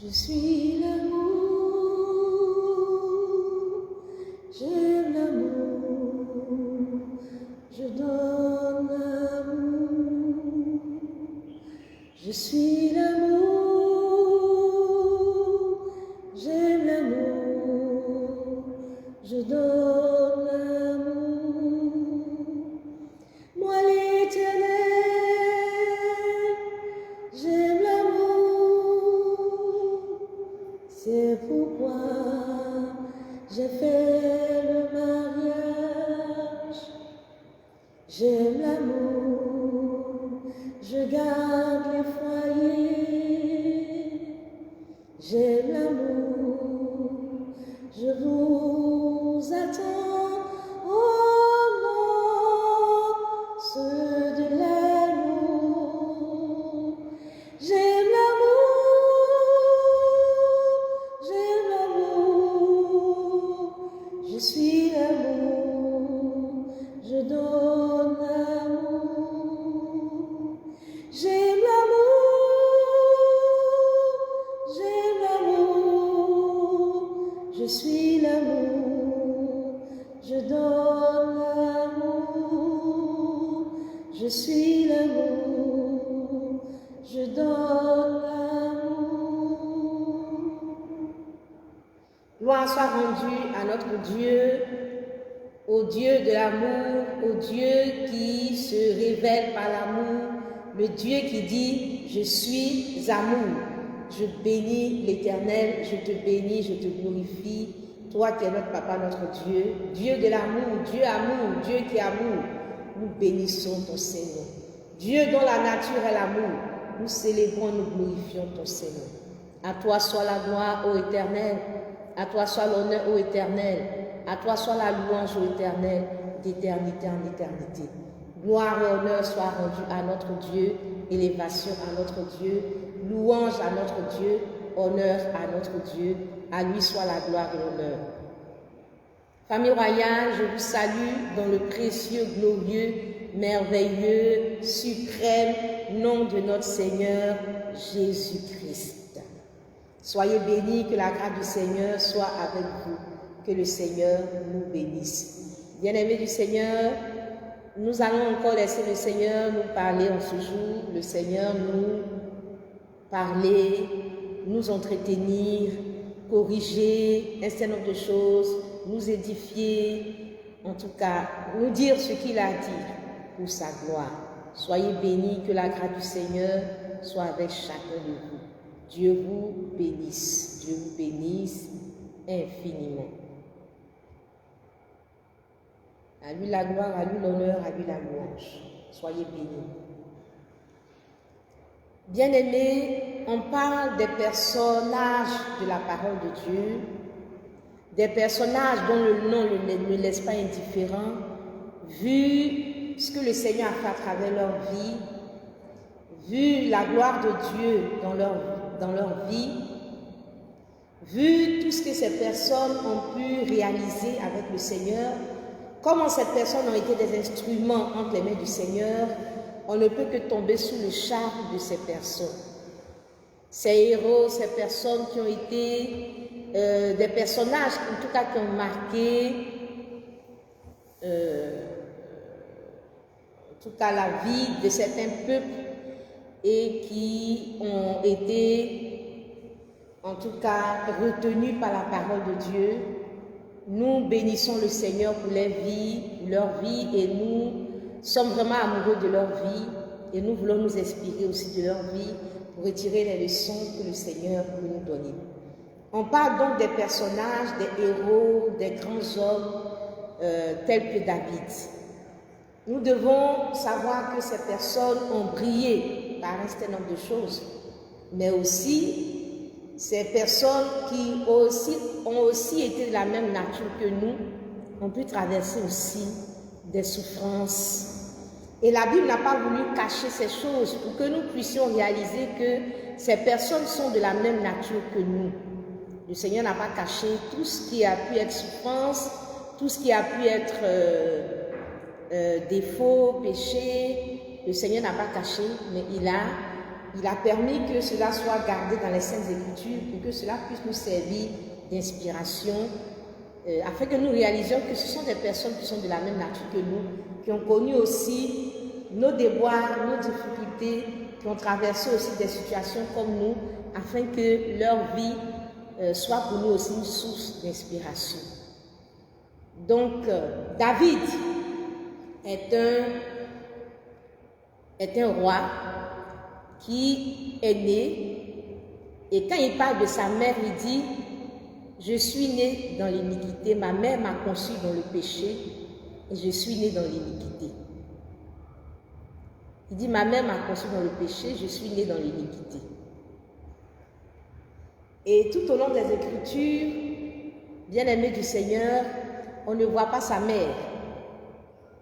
Je suis l'amour, j'aime l'amour, je donne l'amour. Je suis l'amour, j'aime l'amour, je donne l'amour. Moi l'Éternel, j'aime l'amour, c'est pourquoi j'ai fait le mariage. J'aime l'amour, je garde les foyers. J'aime l'amour, je vous attends. Oh non, ceux de l'amour. J'aime l'amour, je suis l'amour, je donne l'amour. J'aime l'amour, je suis l'amour, je donne l'amour. Je suis l'amour, je donne l'amour. Gloire soit rendue à notre Dieu, au Dieu de l'amour, au Dieu qui se révèle par l'amour, le Dieu qui dit « Je suis amour ». Je bénis l'Éternel, je te bénis, je te glorifie, toi qui es notre Papa, notre Dieu, Dieu de l'amour, Dieu amour, Dieu qui est amour. Nous bénissons ton Seigneur. Dieu dont la nature est l'amour, nous célébrons, nous glorifions ton Seigneur. À toi soit la gloire, ô Éternel. À toi soit l'honneur, ô Éternel. À toi soit la louange, ô Éternel, d'éternité en éternité. Gloire et honneur soient rendus à notre Dieu, élévation à notre Dieu, louange à notre Dieu, honneur à notre Dieu. À lui soit la gloire et l'honneur. Famille royale, je vous salue dans le précieux, glorieux, merveilleux, suprême nom de notre Seigneur Jésus-Christ. Soyez bénis, que la grâce du Seigneur soit avec vous, que le Seigneur nous bénisse. Bien-aimés du Seigneur, nous allons encore laisser le Seigneur nous parler en ce jour, le Seigneur nous parler, nous entretenir, corriger un certain nombre de choses, nous édifier, en tout cas, nous dire ce qu'il a dit pour sa gloire. Soyez bénis, que la grâce du Seigneur soit avec chacun de vous. Dieu vous bénisse, Dieu vous bénisse infiniment. À lui la gloire, à lui l'honneur, à lui la louange. Soyez bénis. Bien-aimés, on parle des personnages de la parole de Dieu, des personnages dont le nom ne laisse pas indifférent, vu ce que le Seigneur a fait à travers leur vie, vu la gloire de Dieu dans leur vie, vu tout ce que ces personnes ont pu réaliser avec le Seigneur, comment ces personnes ont été des instruments entre les mains du Seigneur, on ne peut que tomber sous le charme de ces personnes. Ces héros, ces personnes qui ont été des personnages, en tout cas qui ont marqué en tout cas la vie de certains peuples et qui ont été en tout cas retenus par la parole de Dieu. Nous bénissons le Seigneur pour leur vie et nous sommes vraiment amoureux de leur vie et nous voulons nous inspirer aussi de leur vie pour retirer les leçons que le Seigneur peut nous donner. On parle donc des personnages, des héros, des grands hommes tels que David. Nous devons savoir que ces personnes ont brillé par un certain nombre de choses, mais aussi ces personnes qui ont aussi été de la même nature que nous ont pu traverser aussi des souffrances. Et la Bible n'a pas voulu cacher ces choses pour que nous puissions réaliser que ces personnes sont de la même nature que nous. Le Seigneur n'a pas caché tout ce qui a pu être souffrance, tout ce qui a pu être défaut, péché. Le Seigneur n'a pas caché, mais il a il a permis que cela soit gardé dans les Saintes Écritures pour que cela puisse nous servir d'inspiration, afin que nous réalisions que ce sont des personnes qui sont de la même nature que nous, qui ont connu aussi nos déboires, nos difficultés, qui ont traversé aussi des situations comme nous, afin que leur vie soit pour nous aussi une source d'inspiration. Donc, David est un roi qui est né, et quand il parle de sa mère, il dit « Je suis né dans l'iniquité, ma mère m'a conçu dans le péché, et je suis né dans l'iniquité. » Il dit « Ma mère m'a conçu dans le péché, je suis né dans l'iniquité. » Et tout au long des Écritures, bien-aimé du Seigneur, on ne voit pas sa mère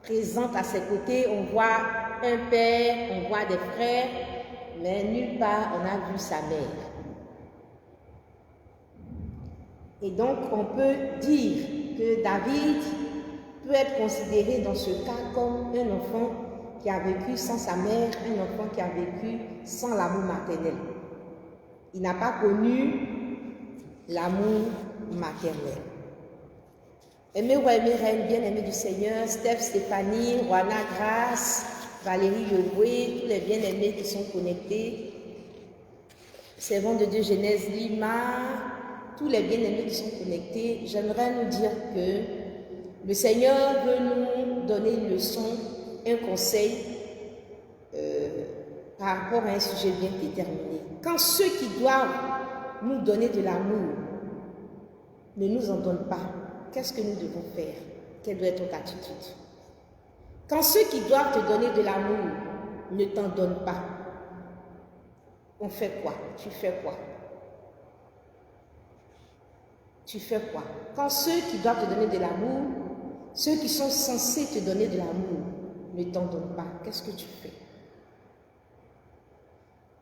présente à ses côtés, on voit un père, on voit des frères, mais nulle part on a vu sa mère. Et donc on peut dire que David peut être considéré dans ce cas comme un enfant qui a vécu sans sa mère, un enfant qui a vécu sans l'amour maternel. Il n'a pas connu l'amour maternel. Aimés rois, aimés reines, bien-aimés du Seigneur, Steph, Stéphanie, Juana, Grace, Valérie Yoboué, tous les bien-aimés qui sont connectés, servants de Dieu, Genèse Lima, tous les bien-aimés qui sont connectés, j'aimerais nous dire que le Seigneur veut nous donner une leçon, un conseil par rapport à un sujet bien déterminé. Quand ceux qui doivent nous donner de l'amour ne nous en donnent pas, qu'est-ce que nous devons faire? Quelle doit être notre attitude? Quand ceux qui doivent te donner de l'amour ne t'en donnent pas, on fait quoi? Tu fais quoi? Tu fais quoi? Quand ceux qui doivent te donner de l'amour, ceux qui sont censés te donner de l'amour, ne t'en donnent pas, qu'est-ce que tu fais?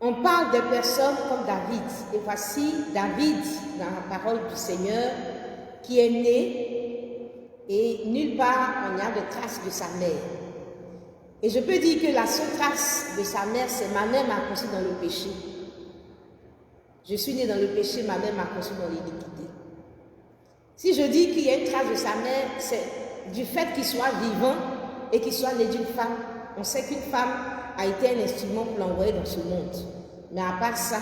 On parle des personnes comme David, et voici David, dans la parole du Seigneur, qui est né et nulle part on n'y a de traces de sa mère. Et je peux dire que la seule trace de sa mère, c'est ma mère m'a conçu dans le péché. Je suis né dans le péché, ma mère m'a conçu dans l'iniquité. Si je dis qu'il y a une trace de sa mère, c'est du fait qu'il soit vivant et qu'il soit né d'une femme. On sait qu'une femme a été un instrument pour l'envoyer dans ce monde. Mais à part ça,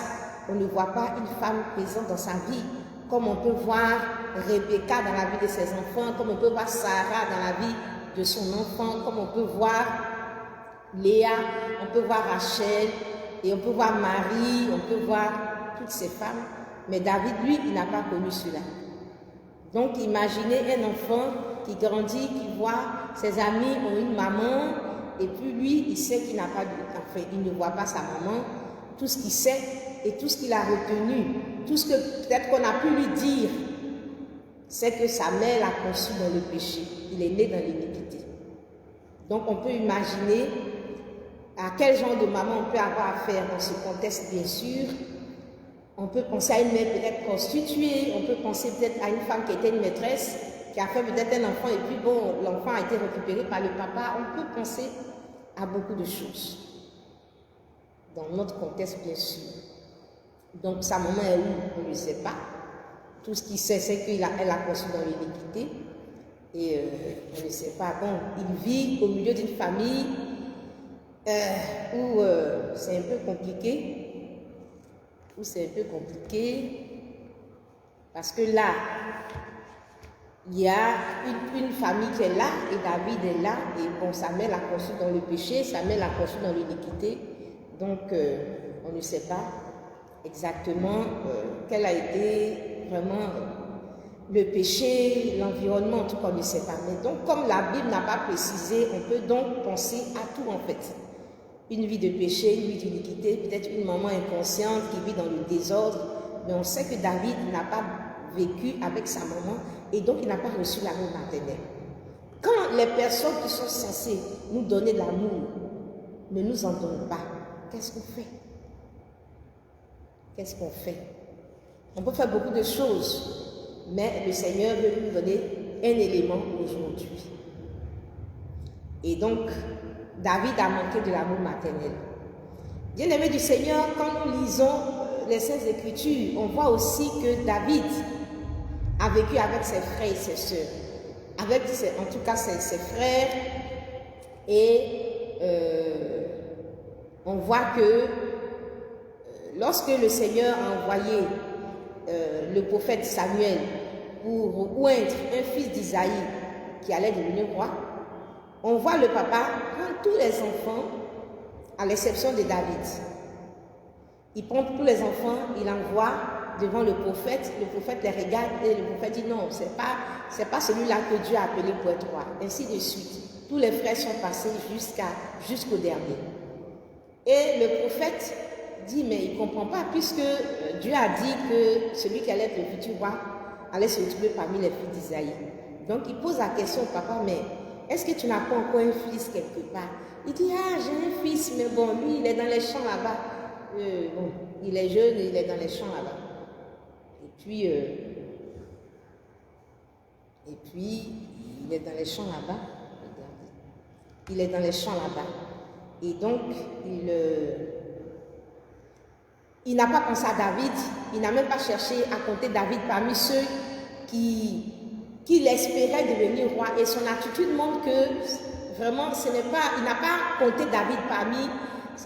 on ne voit pas une femme présente dans sa vie, comme on peut voir Rebecca dans la vie de ses enfants, comme on peut voir Sarah dans la vie de son enfant, comme on peut voir Léa, on peut voir Rachel, et on peut voir Marie, on peut voir toutes ces femmes. Mais David, lui, il n'a pas connu cela. Donc imaginez un enfant qui grandit, qui voit ses amis ont une maman, et puis lui, il sait qu'il n'a pas enfin, il ne voit pas sa maman. Tout ce qu'il sait et tout ce qu'il a retenu, tout ce que peut-être qu'on a pu lui dire, c'est que sa mère l'a conçu dans le péché. Il est né dans l'iniquité. Donc on peut imaginer à quel genre de maman on peut avoir affaire dans ce contexte, bien sûr. On peut penser à une mère peut-être prostituée, on peut penser peut-être à une femme qui était une maîtresse, qui a fait peut-être un enfant et puis bon, l'enfant a été récupéré par le papa. On peut penser à beaucoup de choses. Dans notre contexte, bien sûr. Donc, sa maman est où? On ne le sait pas. Tout ce qu'il sait, c'est qu'elle a conçu dans l'iniquité. Et on ne sait pas. Bon, il vit au milieu d'une famille où c'est un peu compliqué. Parce que là, il y a une famille qui est là et David est là. Et bon, sa mère l'a conçu dans le péché, sa mère l'a conçu dans l'iniquité. Donc, on ne sait pas exactement quel a été vraiment le péché, l'environnement, en tout cas, on ne sait pas. Mais donc, comme la Bible n'a pas précisé, on peut donc penser à tout en fait. Une vie de péché, une vie d'iniquité, peut-être une maman inconsciente qui vit dans le désordre. Mais on sait que David n'a pas vécu avec sa maman et donc il n'a pas reçu l'amour maternel. Quand les personnes qui sont censées nous donner de l'amour ne nous en donnent pas, qu'est-ce qu'on fait? Qu'est-ce qu'on fait? On peut faire beaucoup de choses, mais le Seigneur veut nous donner un élément aujourd'hui. Et donc, David a manqué de l'amour maternel. Bien-aimés du Seigneur, quand nous lisons les Saintes Écritures, on voit aussi que David a vécu avec ses frères et ses sœurs, avec en tout cas ses frères, et on voit que lorsque le Seigneur a envoyé le prophète Samuel pour oindre un fils d'Isaïe qui allait devenir roi, on voit le papa prendre tous les enfants à l'exception de David. Il prend tous les enfants, il envoie devant le prophète les regarde et le prophète dit non, c'est pas celui-là que Dieu a appelé pour être roi, ainsi de suite. Tous les frères sont passés jusqu'au dernier. Et le prophète dit mais il ne comprend pas puisque Dieu a dit que celui qui allait être le futur roi allait se retrouver parmi les fils d'Isaïe. Donc il pose la question au papa, mais est-ce que tu n'as pas encore un fils quelque part? Il dit, ah, j'ai un fils, mais bon, lui, il est dans les champs là-bas. Bon, il est jeune, il est dans les champs là-bas. Et puis, il est dans les champs là-bas. Il est dans les champs là-bas. Et donc, il n'a pas pensé à David. Il n'a même pas cherché à compter David parmi ceux qu'il espérait devenir roi. Et son attitude montre que vraiment, il n'a pas compté David parmi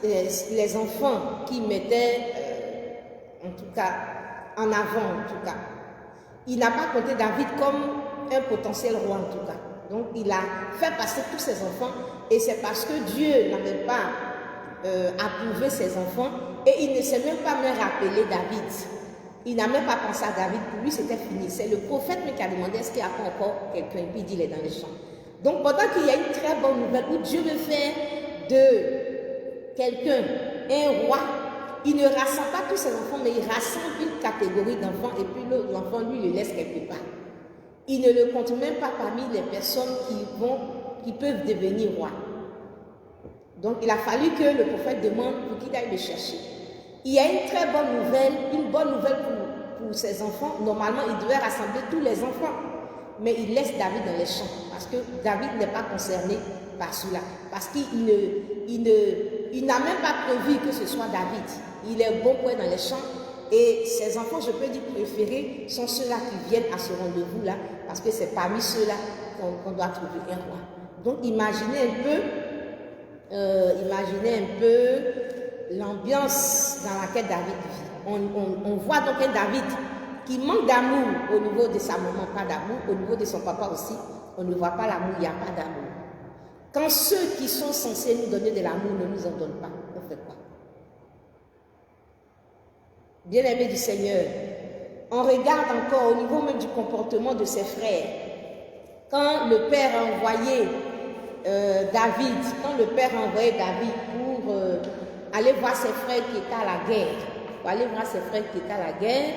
les enfants qui mettaient, en tout cas, en avant, en tout cas. Il n'a pas compté David comme un potentiel roi, en tout cas. Donc, il a fait passer tous ses enfants, et c'est parce que Dieu n'avait pas approuvé ses enfants, et il ne s'est même pas rappelé David. Il n'a même pas pensé à David, pour lui c'était fini. C'est le prophète qui a demandé est-ce qu'il n'y a pas encore quelqu'un, et puis il dit il est dans les champs. Donc pendant qu'il y a une très bonne nouvelle où Dieu veut faire de quelqu'un un roi, il ne rassemble pas tous ses enfants, mais il rassemble une catégorie d'enfants, et puis l'enfant lui le laisse quelque part. Il ne le compte même pas parmi les personnes qui peuvent devenir rois. Donc il a fallu que le prophète demande pour qu'il aille le chercher. Il y a une très bonne nouvelle pour ses enfants. Normalement, il devait rassembler tous les enfants. Mais il laisse David dans les champs. Parce que David n'est pas concerné par cela. Parce qu'il n'a même pas prévu que ce soit David. Il est bon pour être dans les champs. Et ses enfants, je peux dire préférés, sont ceux-là qui viennent à ce rendez-vous-là. Parce que c'est parmi ceux-là qu'on doit trouver un roi. Donc imaginez un peu l'ambiance dans laquelle David vit. On voit donc un David qui manque d'amour au niveau de sa maman, pas d'amour, au niveau de son papa aussi, on ne voit pas l'amour, il n'y a pas d'amour. Quand ceux qui sont censés nous donner de l'amour ne nous en donnent pas, on fait quoi? Bien-aimés du Seigneur, on regarde encore au niveau même du comportement de ses frères. Quand le père a envoyé David pour aller voir ses frères qui étaient à la guerre,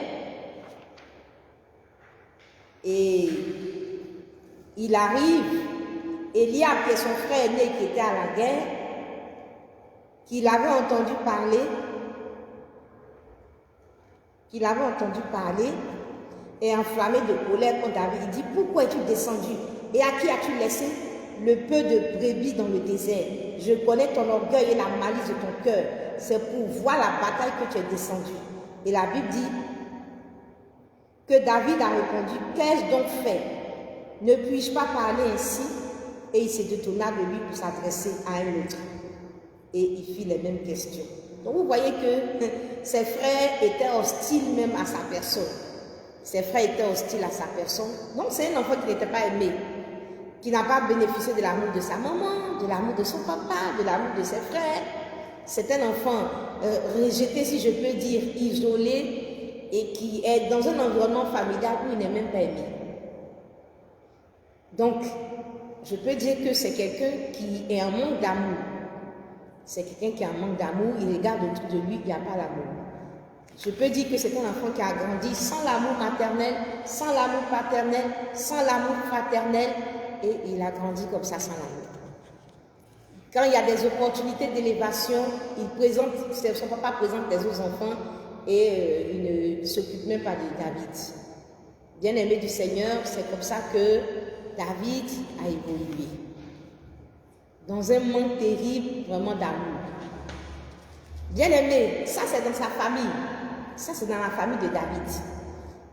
et il arrive, Eliab, qui est son frère aîné qui était à la guerre, qu'il avait entendu parler, et enflammé de colère contre David, il dit, pourquoi es-tu descendu et à qui as-tu laissé le peu de brebis dans le désert? Je connais ton orgueil et la malice de ton cœur. C'est pour voir la bataille que tu es descendu. Et la Bible dit que David a répondu, qu'ai-je donc fait? Ne puis-je pas parler ainsi? Et il se détourna de lui pour s'adresser à un autre. Et il fit les mêmes questions. Donc vous voyez que ses frères étaient hostiles même à sa personne. Donc c'est un enfant qui n'était pas aimé, qui n'a pas bénéficié de l'amour de sa maman, de l'amour de son papa, de l'amour de ses frères. C'est un enfant rejeté, si je peux dire, isolé, et qui est dans un environnement familial où il n'est même pas aimé. Donc, je peux dire que c'est quelqu'un qui est en manque d'amour. C'est quelqu'un qui a un manque d'amour, il regarde autour de lui, il n'y a pas l'amour. Je peux dire que c'est un enfant qui a grandi sans l'amour maternel, sans l'amour paternel, sans l'amour fraternel, et il a grandi comme ça sans l'amour. Quand il y a des opportunités d'élévation, son papa présente les autres enfants et il ne s'occupe même pas de David. Bien-aimé du Seigneur, c'est comme ça que David a évolué. Dans un manque terrible, vraiment d'amour. Bien aimé, ça c'est dans sa famille. Ça c'est dans la famille de David.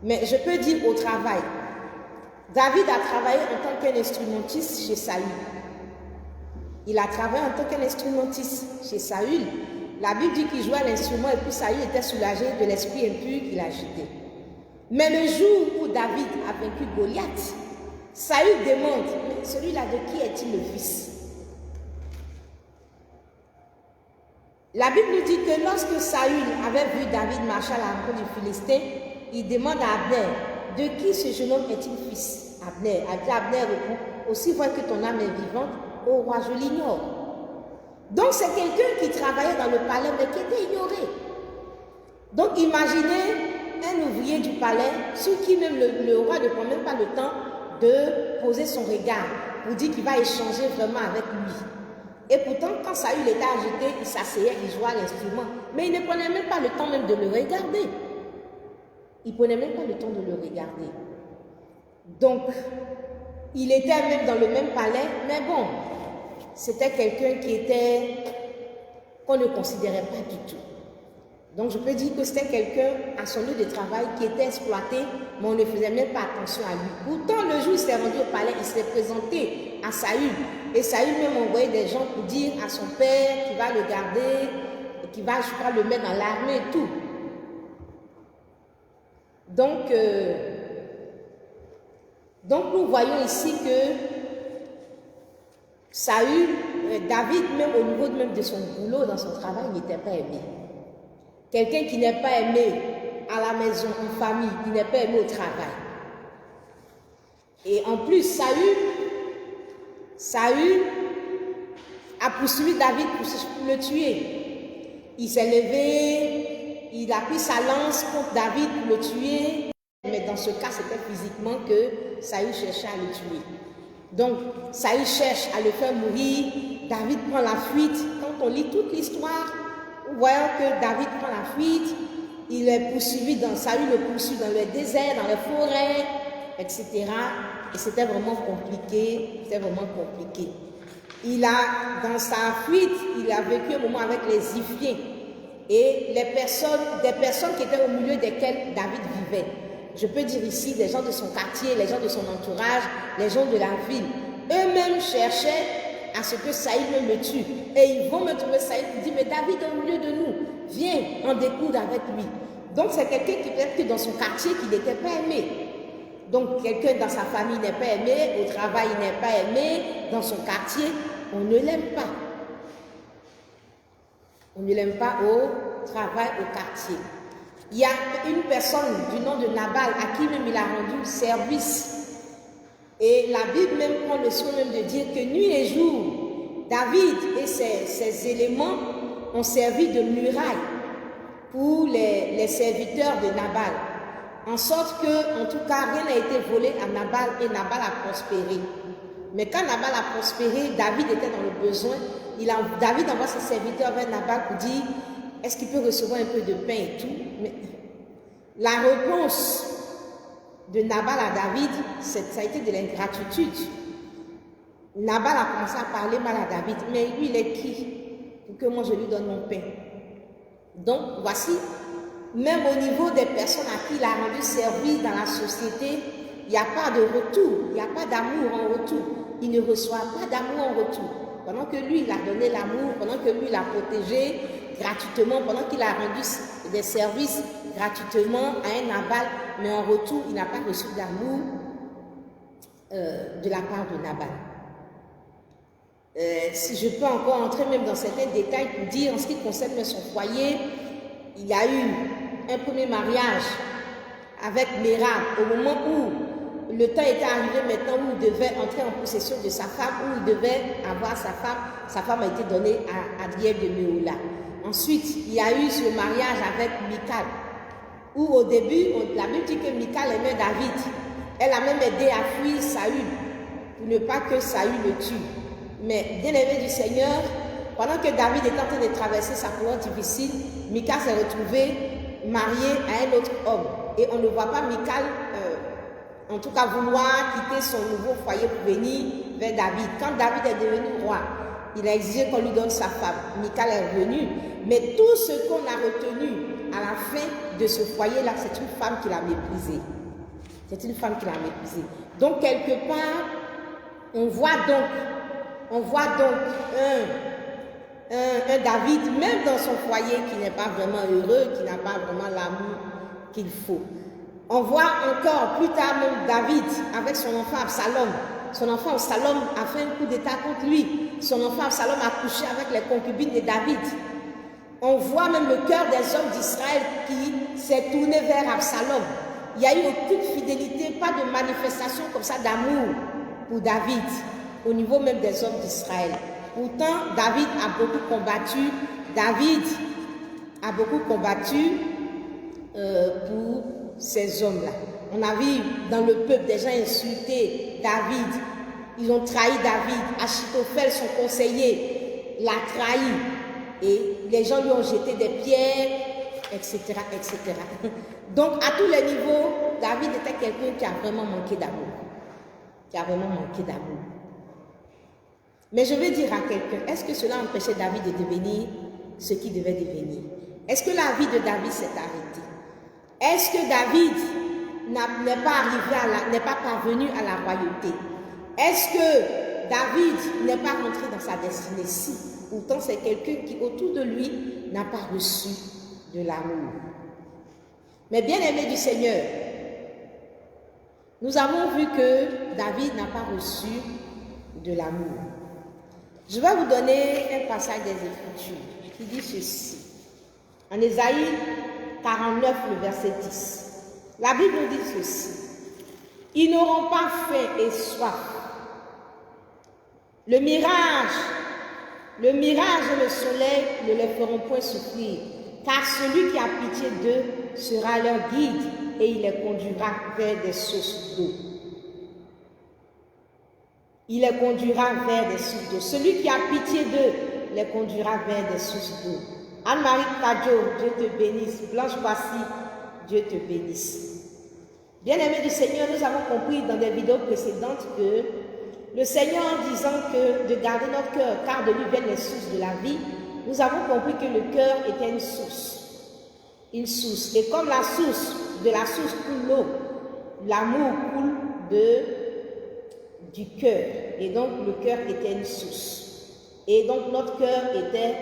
Mais je peux dire au travail. David a travaillé en tant qu'instrumentiste chez Saül. Il a travaillé en tant qu'instrumentiste chez Saül. La Bible dit qu'il jouait l'instrument et puis Saül était soulagé de l'esprit impur qu'il agitait. Mais le jour où David a vaincu Goliath, Saül demande, mais celui-là de qui est-il le fils? La Bible nous dit que lorsque Saül avait vu David marcher à la rencontre du Philistin, il demande à Abner, de qui ce jeune homme est-il fils? Abner répond, aussi vrai que ton âme est vivante, ô roi, je l'ignore. Donc c'est quelqu'un qui travaillait dans le palais mais qui était ignoré. Donc imaginez un ouvrier du palais sur qui même le roi ne prend même pas le temps de poser son regard pour dire qu'il va échanger vraiment avec lui. Et pourtant, quand Saül était agité, il s'asseyait, il jouait à l'instrument. Mais il ne prenait même pas le temps même de le regarder. Il ne prenait même pas le temps de le regarder. Donc, il était même dans le même palais, mais bon, c'était quelqu'un qu'on ne considérait pas du tout. Donc, je peux dire que c'était quelqu'un à son lieu de travail qui était exploité, mais on ne faisait même pas attention à lui. Pourtant, le jour où il s'est rendu au palais, il s'est présenté à Saül. Et Saül même envoyé des gens pour dire à son père qu'il va le garder et qu'il va, je crois, le mettre dans l'armée et tout. Donc nous voyons ici que David, même au niveau même de son boulot, dans son travail, il n'était pas aimé. Quelqu'un qui n'est pas aimé à la maison, en famille, qui n'est pas aimé au travail. Et en plus, Saül a poursuivi David pour le tuer. Il s'est levé, il a pris sa lance contre David pour le tuer. Mais dans ce cas, c'était physiquement que Saül cherchait à le tuer. Donc, Saül cherche à le faire mourir. David prend la fuite. Quand on lit toute l'histoire, nous voyons que David prend la fuite. Il est poursuivi Saül le poursuit dans le désert, dans les forêts, etc. Et c'était vraiment compliqué. Dans sa fuite, il a vécu un moment avec les Ziphiens et des personnes qui étaient au milieu desquelles David vivait. Je peux dire ici des gens de son quartier, les gens de son entourage, les gens de la ville. Eux-mêmes cherchaient à ce que Saül me tue. Et ils vont me trouver Saül et dire, mais David est au milieu de nous. Viens en découdre avec lui. Donc c'est quelqu'un qui peut-être que dans son quartier qui n'était pas aimé. Donc quelqu'un dans sa famille n'est pas aimé, au travail il n'est pas aimé, dans son quartier, on ne l'aime pas. On ne l'aime pas au travail, au quartier. Il y a une personne du nom de Nabal à qui même il a rendu service. Et la Bible même prend le soin même de dire que nuit et jour, David et ses éléments ont servi de muraille pour les serviteurs de Nabal. En sorte que, en tout cas, rien n'a été volé à Nabal et Nabal a prospéré. Mais quand Nabal a prospéré, David était dans le besoin. David envoie ses serviteurs vers Nabal pour dire, est-ce qu'il peut recevoir un peu de pain et tout? Mais la réponse de Nabal à David, ça a été de l'ingratitude. Nabal a commencé à parler mal à David, mais lui, il est qui pour que moi je lui donne mon pain? Donc, voici, même au niveau des personnes à qui il a rendu service dans la société, il n'y a pas de retour, il n'y a pas d'amour en retour. Il ne reçoit pas d'amour en retour. Pendant que lui, il a donné l'amour, pendant que lui, il a protégé gratuitement, pendant qu'il a rendu des services gratuitement à un Nabal, mais en retour, il n'a pas reçu d'amour de la part de Nabal. Si je peux encore entrer même dans certains détails pour dire, en ce qui concerne son foyer, il y a eu un premier mariage avec Mérab au moment où le temps était arrivé maintenant où il devait entrer en possession de sa femme, où il devait avoir sa femme. Sa femme a été donnée à Adriel de Méola. Ensuite, il y a eu ce mariage avec Michal, où au début, la Bible dit que Michal aimait David. Elle a même aidé à fuir Saül, pour ne pas que Saül le tue. Mais bien aimé du Seigneur, pendant que David était en train de traverser sa période difficile, Michal s'est retrouvée mariée à un autre homme. Et on ne voit pas Michal, en tout cas vouloir quitter son nouveau foyer pour venir vers David. Quand David est devenu roi, il a exigé qu'on lui donne sa femme. Michal est revenue, mais tout ce qu'on a retenu à la fin de ce foyer-là, c'est une femme qui l'a méprisé. C'est une femme qui l'a méprisé. Donc, quelque part, on voit donc un David, même dans son foyer, qui n'est pas vraiment heureux, qui n'a pas vraiment l'amour qu'il faut. On voit encore plus tard même David avec son enfant Absalom. Son enfant Absalom a fait un coup d'état contre lui. Son enfant Absalom a couché avec les concubines de David. On voit même le cœur des hommes d'Israël qui s'est tourné vers Absalom. Il n'y a eu aucune fidélité, pas de manifestation comme ça d'amour pour David, au niveau même des hommes d'Israël. Pourtant, David a beaucoup combattu. David a beaucoup combattu pour ces hommes-là. On a vu dans le peuple des gens insulter David. Ils ont trahi David. Achitophel, son conseiller, l'a trahi. Et les gens lui ont jeté des pierres, etc., etc. Donc, à tous les niveaux, David était quelqu'un qui a vraiment manqué d'amour. Qui a vraiment manqué d'amour. Mais je veux dire à quelqu'un, est-ce que cela empêchait David de devenir ce qu'il devait devenir? Est-ce que la vie de David s'est arrêtée? Est-ce que David n'est pas parvenu à la royauté? Est-ce que David n'est pas rentré dans sa destinée? Si. Pourtant, c'est quelqu'un qui, autour de lui, n'a pas reçu de l'amour. Mais bien aimé du Seigneur, nous avons vu que David n'a pas reçu de l'amour. Je vais vous donner un passage des Écritures qui dit ceci. En Ésaïe 49, le verset 10. La Bible nous dit ceci. Ils n'auront pas faim et soif. Le mirage et le soleil ne les feront point souffrir, car celui qui a pitié d'eux sera leur guide et il les conduira vers des sources d'eau. Il les conduira vers des sources d'eau. Celui qui a pitié d'eux les conduira vers des sources d'eau. Anne-Marie Kadjo, Dieu te bénisse. Blanche Boissy, Dieu te bénisse. Bien-aimés du Seigneur, nous avons compris dans des vidéos précédentes que le Seigneur, en disant que de garder notre cœur, car de lui viennent les sources de la vie, nous avons compris que le cœur était une source. Une source. Et comme de la source coule l'eau, l'amour coule du cœur. Et donc le cœur était une source. Et donc notre cœur était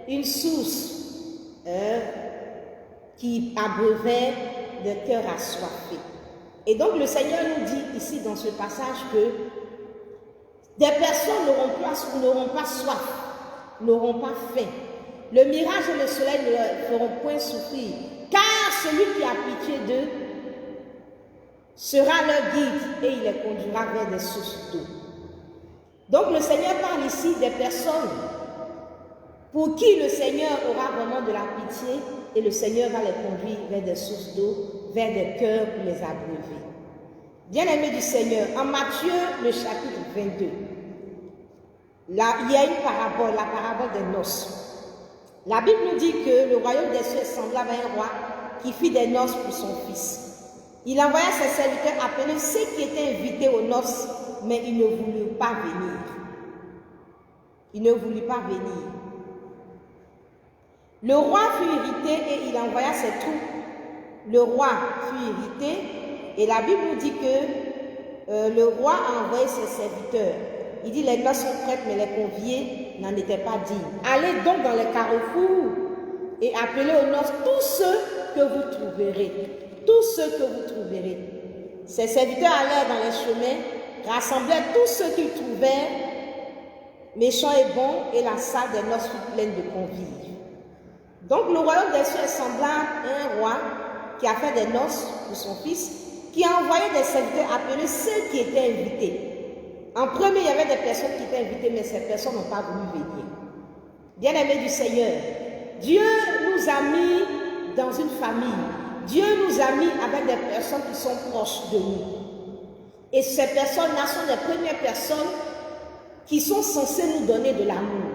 une source qui abreuvait le cœur assoiffé. Et donc le Seigneur nous dit ici dans ce passage que des personnes n'auront pas soif, n'auront pas faim. Le mirage et le soleil ne leur feront point souffrir, car celui qui a pitié d'eux sera leur guide et il les conduira vers des sources d'eau. Donc le Seigneur parle ici des personnes pour qui le Seigneur aura vraiment de la pitié et le Seigneur va les conduire vers des sources d'eau, vers des cœurs pour les abreuver. Bien-aimés du Seigneur, en Matthieu, le chapitre 22, là, il y a une parabole, la parabole des noces. La Bible nous dit que le royaume des cieux est semblable à un roi qui fit des noces pour son fils. Il envoya ses serviteurs appeler ceux qui étaient invités aux noces, mais ils ne voulurent pas venir. Ils ne voulurent pas venir. Le roi fut irrité et il envoya ses troupes. Le roi fut irrité et la Bible nous dit que le roi a envoyé ses serviteurs. Il dit les noces sont prêtes mais les conviés n'en étaient pas dignes. Allez donc dans les carrefours et appelez aux noces tous ceux que vous trouverez. Tous ceux que vous trouverez. Ses serviteurs allèrent dans les chemins, rassemblèrent tous ceux qu'ils trouvèrent, méchants et bons, et la salle des noces fut pleine de convives. Donc le royaume des cieux est semblable à un roi qui a fait des noces pour son fils, qui a envoyé des serviteurs appeler ceux qui étaient invités. En premier, il y avait des personnes qui étaient invitées, mais ces personnes n'ont pas voulu venir. Bien-aimés du Seigneur, Dieu nous a mis dans une famille. Dieu nous a mis avec des personnes qui sont proches de nous. Et ces personnes-là sont les premières personnes qui sont censées nous donner de l'amour.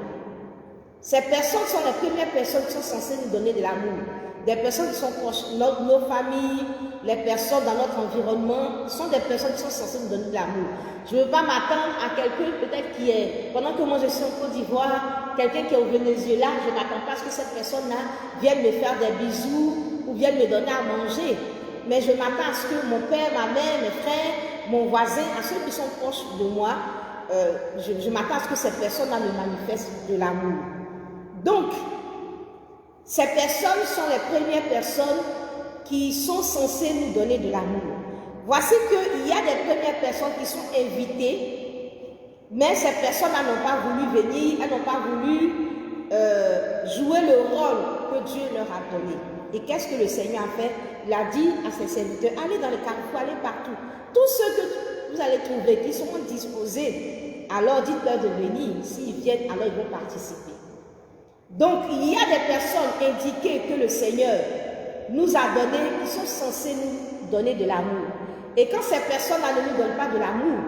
Ces personnes sont les premières personnes qui sont censées nous donner de l'amour. des personnes qui sont proches, nos familles, les personnes dans notre environnement, sont des personnes qui sont censées nous donner de l'amour. Je ne veux pas m'attendre à quelqu'un peut-être qui est, pendant que moi je suis en Côte d'Ivoire, quelqu'un qui est au Venezuela, je ne m'attends pas à ce que cette personne-là vienne me faire des bisous ou vienne me donner à manger. Mais je m'attends à ce que mon père, ma mère, mes frères, mon voisin, à ceux qui sont proches de moi, je m'attends à ce que cette personne-là me manifeste de l'amour. Donc, ces personnes sont les premières personnes qui sont censées nous donner de l'amour. Voici qu'il y a des premières personnes qui sont invitées, mais ces personnes-là n'ont pas voulu venir, elles n'ont pas voulu jouer le rôle que Dieu leur a donné. Et qu'est-ce que le Seigneur a fait? Il a dit à ses serviteurs, allez dans les carrefours, allez partout. Tous ceux que vous allez trouver qui seront disposés, alors dites-leur de venir. S'ils viennent, alors ils vont participer. Donc, il y a des personnes indiquées que le Seigneur nous a données, qui sont censées nous donner de l'amour. Et quand ces personnes-là ne nous donnent pas de l'amour,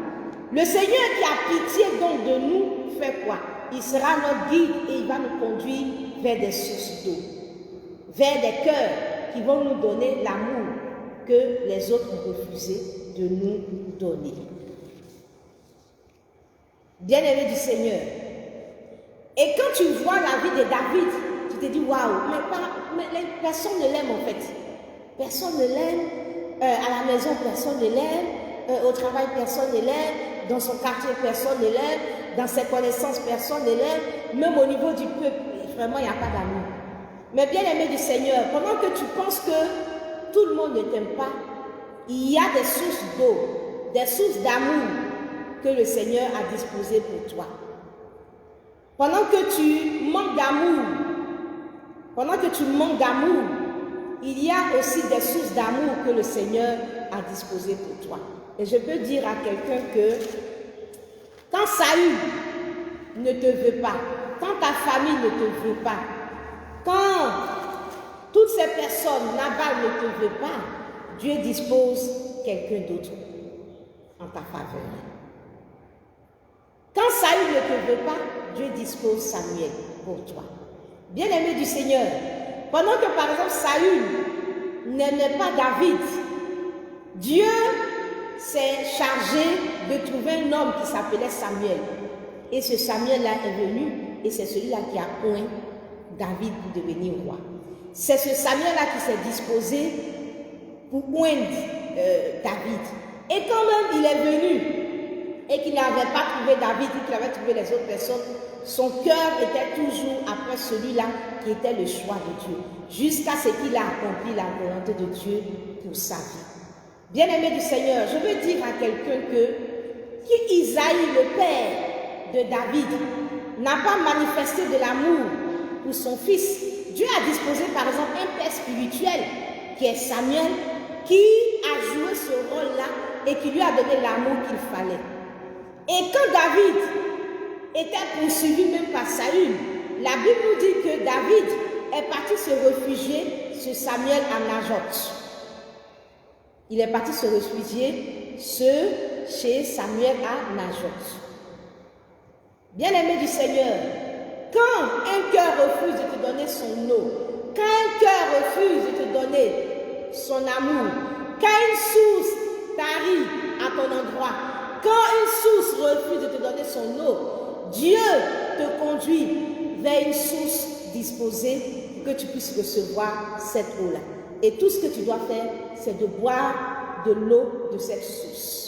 le Seigneur qui a pitié donc de nous fait quoi? Il sera notre guide et il va nous conduire vers des sources d'eau, vers des cœurs qui vont nous donner l'amour que les autres ont refusé de nous donner. Bien-aimé du Seigneur, et quand tu vois la vie de David, tu te dis waouh, mais personne ne l'aime en fait. Personne ne l'aime, à la maison personne ne l'aime, au travail personne ne l'aime, dans son quartier personne ne l'aime, dans ses connaissances personne ne l'aime, même au niveau du peuple, vraiment il n'y a pas d'amour. Mais bien aimé du Seigneur, pendant que tu penses que tout le monde ne t'aime pas, il y a des sources d'eau, des sources d'amour que le Seigneur a disposées pour toi. Pendant que tu manques d'amour, il y a aussi des sources d'amour que le Seigneur a disposées pour toi. Et je peux dire à quelqu'un que quand Saül ne te veut pas, quand ta famille ne te veut pas, quand toutes ces personnes, Nabal ne te veut pas, Dieu dispose quelqu'un d'autre en ta faveur. Quand Saül ne te veut pas, Dieu dispose Samuel pour toi. Bien-aimé du Seigneur, pendant que par exemple Saül n'aimait pas David, Dieu s'est chargé de trouver un homme qui s'appelait Samuel. Et ce Samuel-là est venu et c'est celui-là qui a oint David pour devenir roi. C'est ce Samuel-là qui s'est disposé pour oindre David. Et quand même il est venu et qu'il n'avait pas trouvé David, qu'il avait trouvé les autres personnes, son cœur était toujours après celui-là qui était le choix de Dieu, jusqu'à ce qu'il a accompli la volonté de Dieu pour sa vie. Bien-aimé du Seigneur, je veux dire à quelqu'un que Isaïe, le père de David, n'a pas manifesté de l'amour pour son fils. Dieu a disposé par exemple un père spirituel qui est Samuel, qui a joué ce rôle-là et qui lui a donné l'amour qu'il fallait. Et quand David était poursuivi même par Saül, la Bible nous dit que David est parti se réfugier sur Samuel à Najoth. Il est parti se réfugier chez Samuel à Najoth. Bien-aimé du Seigneur, quand un cœur refuse de te donner son eau, quand un cœur refuse de te donner son amour, quand une source tarit à ton endroit, quand une source refuse de te donner son eau, Dieu te conduit vers une source disposée pour que tu puisses recevoir cette eau-là. Et tout ce que tu dois faire, c'est de boire de l'eau de cette source.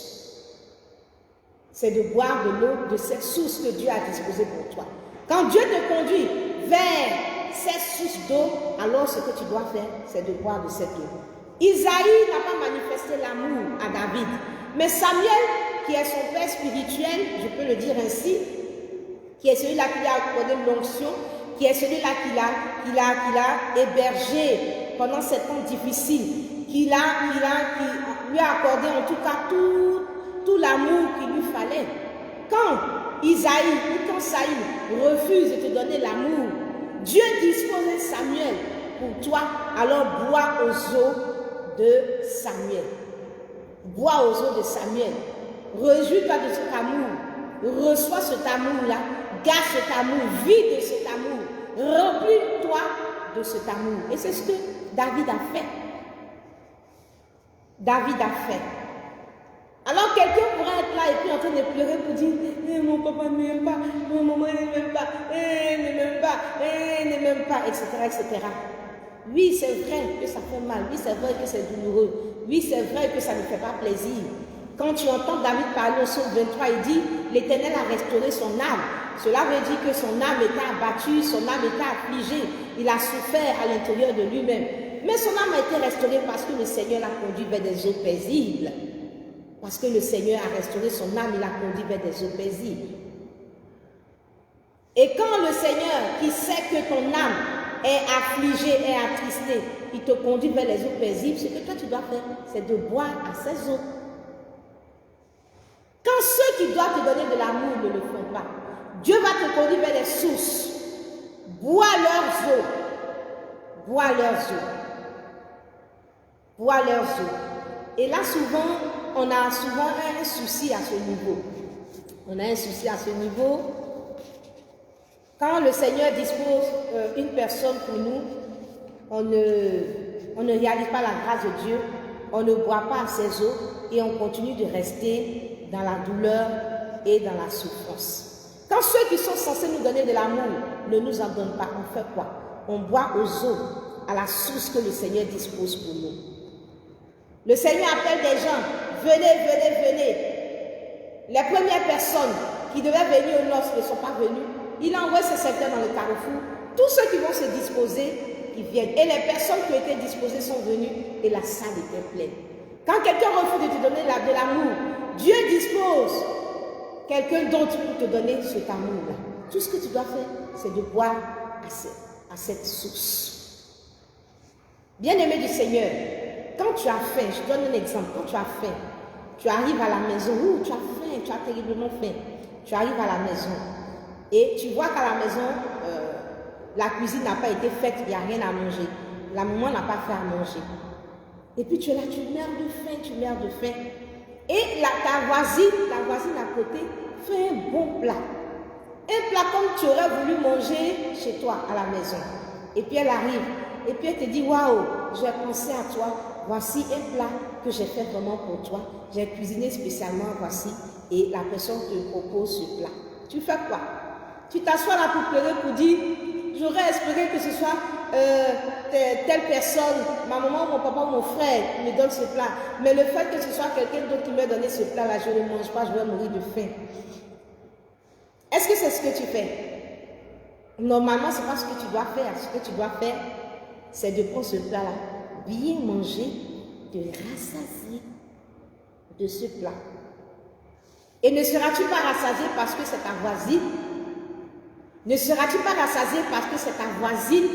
C'est de boire de l'eau de cette source que Dieu a disposée pour toi. Quand Dieu te conduit vers cette source d'eau, alors ce que tu dois faire, c'est de boire de cette eau. Isaïe n'a pas manifesté l'amour à David, mais Samuel, qui est son père spirituel, je peux le dire ainsi, qui est celui-là qui lui a accordé l'onction, qui est celui-là qui l'a hébergé pendant ces temps difficiles, qui lui a accordé en tout cas tout l'amour qu'il lui fallait. Quand Isaïe ou quand Saül refuse de te donner l'amour, Dieu dispose Samuel pour toi, alors bois aux eaux de Samuel. Bois aux eaux de Samuel. Réjouis-toi de cet amour. Reçois cet amour-là. Garde cet amour. Vis de cet amour. Remplis-toi de cet amour. Et c'est ce que David a fait. David a fait. Alors quelqu'un pourrait être là et puis en train de pleurer pour dire mon papa ne m'aime pas, mon maman ne m'aime pas, ne m'aime pas, ne m'aime pas, etc., etc. Oui, c'est vrai que ça fait mal. Oui, c'est vrai que c'est douloureux. Oui, c'est vrai que ça ne fait pas plaisir. Quand tu entends David parler au psaume 23, il dit l'Éternel a restauré son âme. Cela veut dire que son âme était abattue, son âme était affligée. Il a souffert à l'intérieur de lui-même. Mais son âme a été restaurée parce que le Seigneur l'a conduit vers des eaux paisibles. Parce que le Seigneur a restauré son âme, il l'a conduit vers des eaux paisibles. Et quand le Seigneur, qui sait que ton âme est affligée, est attristée, il te conduit vers les eaux paisibles, ce que toi tu dois faire, c'est de boire à ces eaux. Quand ceux qui doivent te donner de l'amour ne le font pas, Dieu va te conduire vers les sources. Bois leurs eaux. Bois leurs eaux. Bois leurs eaux. Et là, souvent, on a souvent un souci à ce niveau. On a un souci à ce niveau. Quand le Seigneur dispose une personne pour nous, on ne réalise pas la grâce de Dieu, on ne boit pas à ses eaux et on continue de rester dans la douleur et dans la souffrance. Quand ceux qui sont censés nous donner de l'amour ne nous en donnent pas, on fait quoi? On boit aux eaux, à la source que le Seigneur dispose pour nous. Le Seigneur appelle des gens, venez, venez, venez. Les premières personnes qui devaient venir aux noces ne sont pas venues. Il envoie ses serviteurs dans le carrefour. Tous ceux qui vont se disposer, ils viennent. Et les personnes qui ont été disposées sont venues et la salle était pleine. Quand quelqu'un refuse de te donner de l'amour, Dieu dispose quelqu'un d'autre pour te donner cet amour-là. Tout ce que tu dois faire, c'est de boire à cette source. Bien-aimé du Seigneur, quand tu as faim, je donne un exemple, quand tu as faim, tu arrives à la maison, tu as faim, tu as terriblement faim, tu arrives à la maison et tu vois qu'à la maison, la cuisine n'a pas été faite, il n'y a rien à manger, la maman n'a pas fait à manger. Et puis tu es là, tu meurs de faim, tu meurs de faim. Et ta voisine à côté fait un bon plat. Un plat comme tu aurais voulu manger chez toi à la maison. Et puis elle arrive, et puis elle te dit, waouh, j'ai pensé à toi, voici un plat que j'ai fait vraiment pour toi. J'ai cuisiné spécialement, voici. Et la personne te propose ce plat. Tu fais quoi? Tu t'assois là pour pleurer, pour dire, j'aurais espéré que ce soit telle personne, ma maman, mon papa ou mon frère qui me donne ce plat. Mais le fait que ce soit quelqu'un d'autre qui m'a donné ce plat-là, je ne le mange pas, je vais mourir de faim. Est-ce que c'est ce que tu fais? Normalement, ce n'est pas ce que tu dois faire. Ce que tu dois faire, c'est de prendre ce plat-là, bien manger, de rassasier de ce plat. Et ne seras-tu pas rassasié parce que c'est ta voisine? Ne seras-tu pas rassasié parce que c'est ta voisine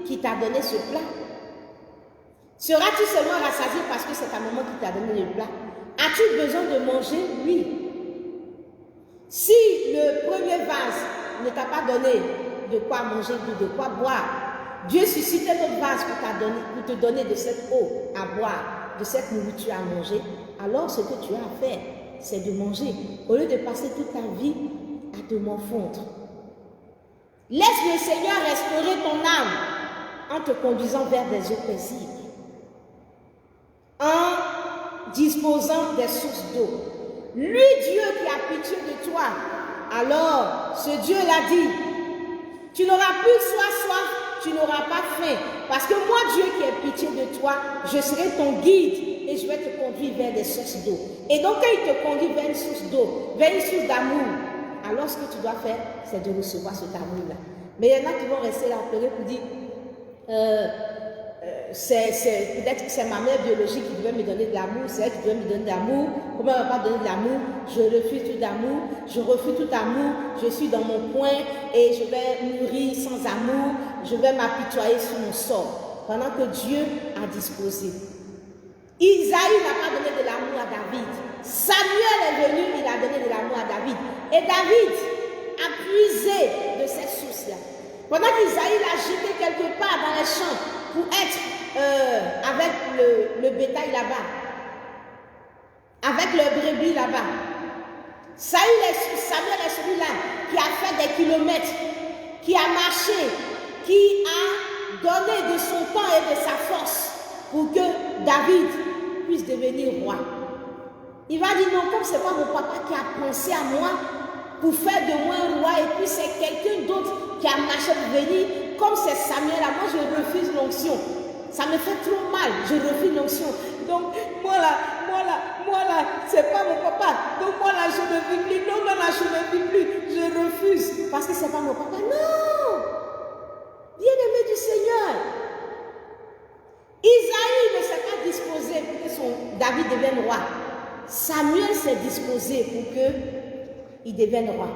qui t'a donné ce plat? Seras-tu seulement rassasié parce que c'est ta maman qui t'a donné le plat? As-tu besoin de manger? Oui. Si le premier vase ne t'a pas donné de quoi manger, de quoi boire, Dieu suscite un autre vase pour te donner de cette eau à boire, de cette nourriture à manger, alors ce que tu as à faire, c'est de manger, au lieu de passer toute ta vie à te morfondre. Laisse le Seigneur restaurer ton âme en te conduisant vers des eaux paisibles, en disposant des sources d'eau. Lui, Dieu qui a pitié de toi, alors ce Dieu l'a dit, tu n'auras plus soif, tu n'auras pas faim, parce que moi, Dieu qui ai pitié de toi, je serai ton guide et je vais te conduire vers des sources d'eau. Et donc quand il te conduit vers une source d'eau, vers une source d'amour, alors ce que tu dois faire, c'est de recevoir cet amour-là. Mais il y en a qui vont rester là, pleurer pour dire, peut-être que c'est ma mère biologique qui devait me donner de l'amour, c'est elle qui devait me donner de l'amour. Comment elle ne va pas donner de l'amour? Je refuse tout d'amour, je refuse tout amour, je suis dans mon coin et je vais mourir sans amour, je vais m'apitoyer sur mon sort, pendant que Dieu a disposé. Isaïe n'a pas donné de l'amour à David. Samuel est venu, il a donné de l'amour à David. Et David a puisé de cette source-là. Pendant qu'Isaïe l'a jeté quelque part dans les champs pour être avec le bétail là-bas, avec le brebis là-bas. Samuel est celui-là qui a fait des kilomètres, qui a marché, qui a donné de son temps et de sa force pour que David puisse devenir roi. Il va dire non, comme ce n'est pas mon papa qui a pensé à moi pour faire de moi un roi et puis c'est quelqu'un d'autre qui a marché pour venir, comme c'est Samuel là, moi je refuse l'onction. Ça me fait trop mal, je refuse l'onction. Donc moi là, c'est pas mon papa. Donc moi là, je ne vis plus. Non, je ne vis plus. Je refuse. Parce que c'est pas mon papa. Non! Bien-aimé du Seigneur. Isaïe ne s'est pas disposé pour que David devienne roi. Samuel s'est disposé pour qu'il devienne roi.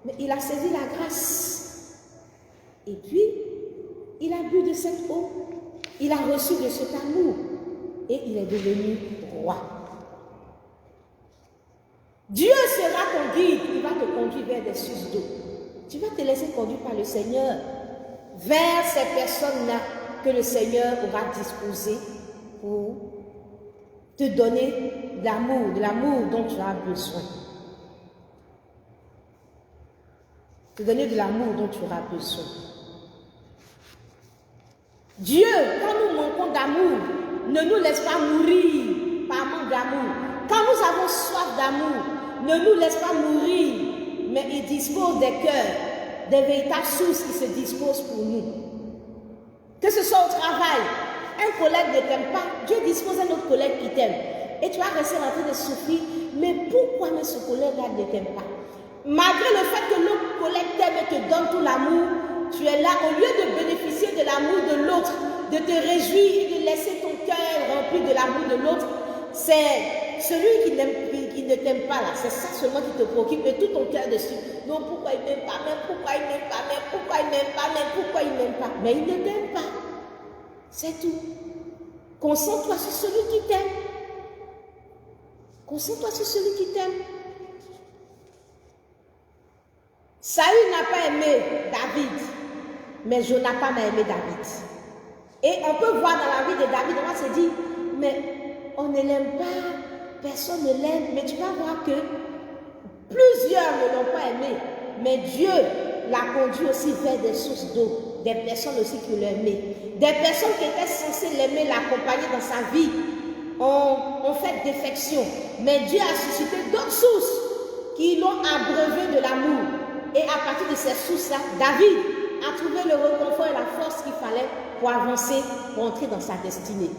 Mais il a saisi la grâce. Et puis, il a bu de cette eau. Il a reçu de cet amour. Et il est devenu roi. Dieu sera ton guide. Il va te conduire vers des sources d'eau. Tu vas te laisser conduire par le Seigneur vers ces personnes-là que le Seigneur aura disposées pour te donner de l'amour dont tu as besoin. Te donner de l'amour dont tu auras besoin. Dieu, quand nous manquons d'amour, ne nous laisse pas mourir par manque d'amour. Quand nous avons soif d'amour, ne nous laisse pas mourir, mais il dispose des cœurs, des véritables sources qui se disposent pour nous. Que ce soit au travail, un collègue ne t'aime pas, Dieu dispose un autre collègue qui t'aime. Et tu vas rester en train de souffrir, mais pourquoi ce collègue-là ne t'aime pas? Malgré le fait que l'autre collègue t'aime et te donne tout l'amour, tu es là, au lieu de bénéficier de l'amour de l'autre, de te réjouir et de laisser ton cœur rempli de l'amour de l'autre, c'est celui qui ne t'aime pas là, c'est ça seulement qui te préoccupe et tout ton cœur dessus. Non, pourquoi il ne m'aime pas, mais pourquoi il ne m'aime pas, mais pourquoi il ne m'aime pas, mais pourquoi il ne m'aime pas. Mais il ne t'aime pas. C'est tout. Concentre-toi sur celui qui t'aime. Concentre-toi sur celui qui t'aime. Saül n'a pas aimé David, mais Jonathan a aimé David. Et on peut voir dans la vie de David, on va se dire, mais on ne l'aime pas, personne ne l'aime, mais tu vas voir que plusieurs ne l'ont pas aimé, mais Dieu l'a conduit aussi vers des sources d'eau, des personnes aussi qui l'aimaient, des personnes qui étaient censées l'aimer, l'accompagner dans sa vie, ont fait défection, mais Dieu a suscité d'autres sources qui l'ont abreuvé de l'amour. Et à partir de ces sources-là, David a trouvé le réconfort et la force qu'il fallait pour avancer, pour entrer dans sa destinée.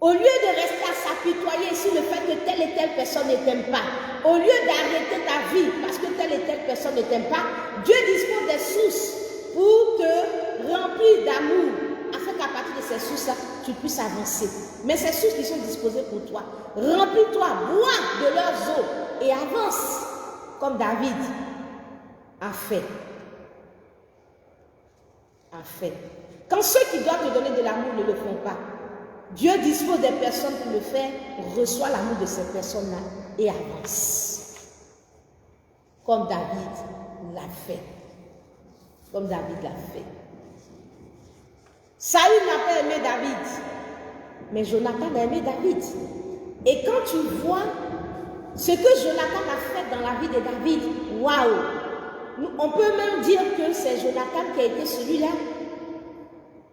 Au lieu de rester à s'apitoyer sur le fait que telle et telle personne ne t'aime pas, au lieu d'arrêter ta vie parce que telle et telle personne ne t'aime pas, Dieu dispose des sources pour te remplir d'amour, afin qu'à partir de ces sources-là, tu puisses avancer. Mais ces sources qui sont disposées pour toi, remplis-toi, bois de leurs eaux et avance. Comme David a fait. Quand ceux qui doivent te donner de l'amour ne le font pas, Dieu dispose des personnes pour le faire, reçoit l'amour de ces personnes-là et avance. Comme David l'a fait. Saül n'a pas aimé David, mais Jonathan a aimé David. Et quand tu vois ce que Jonathan a fait dans la vie de David, waouh! On peut même dire que c'est Jonathan qui a été celui-là.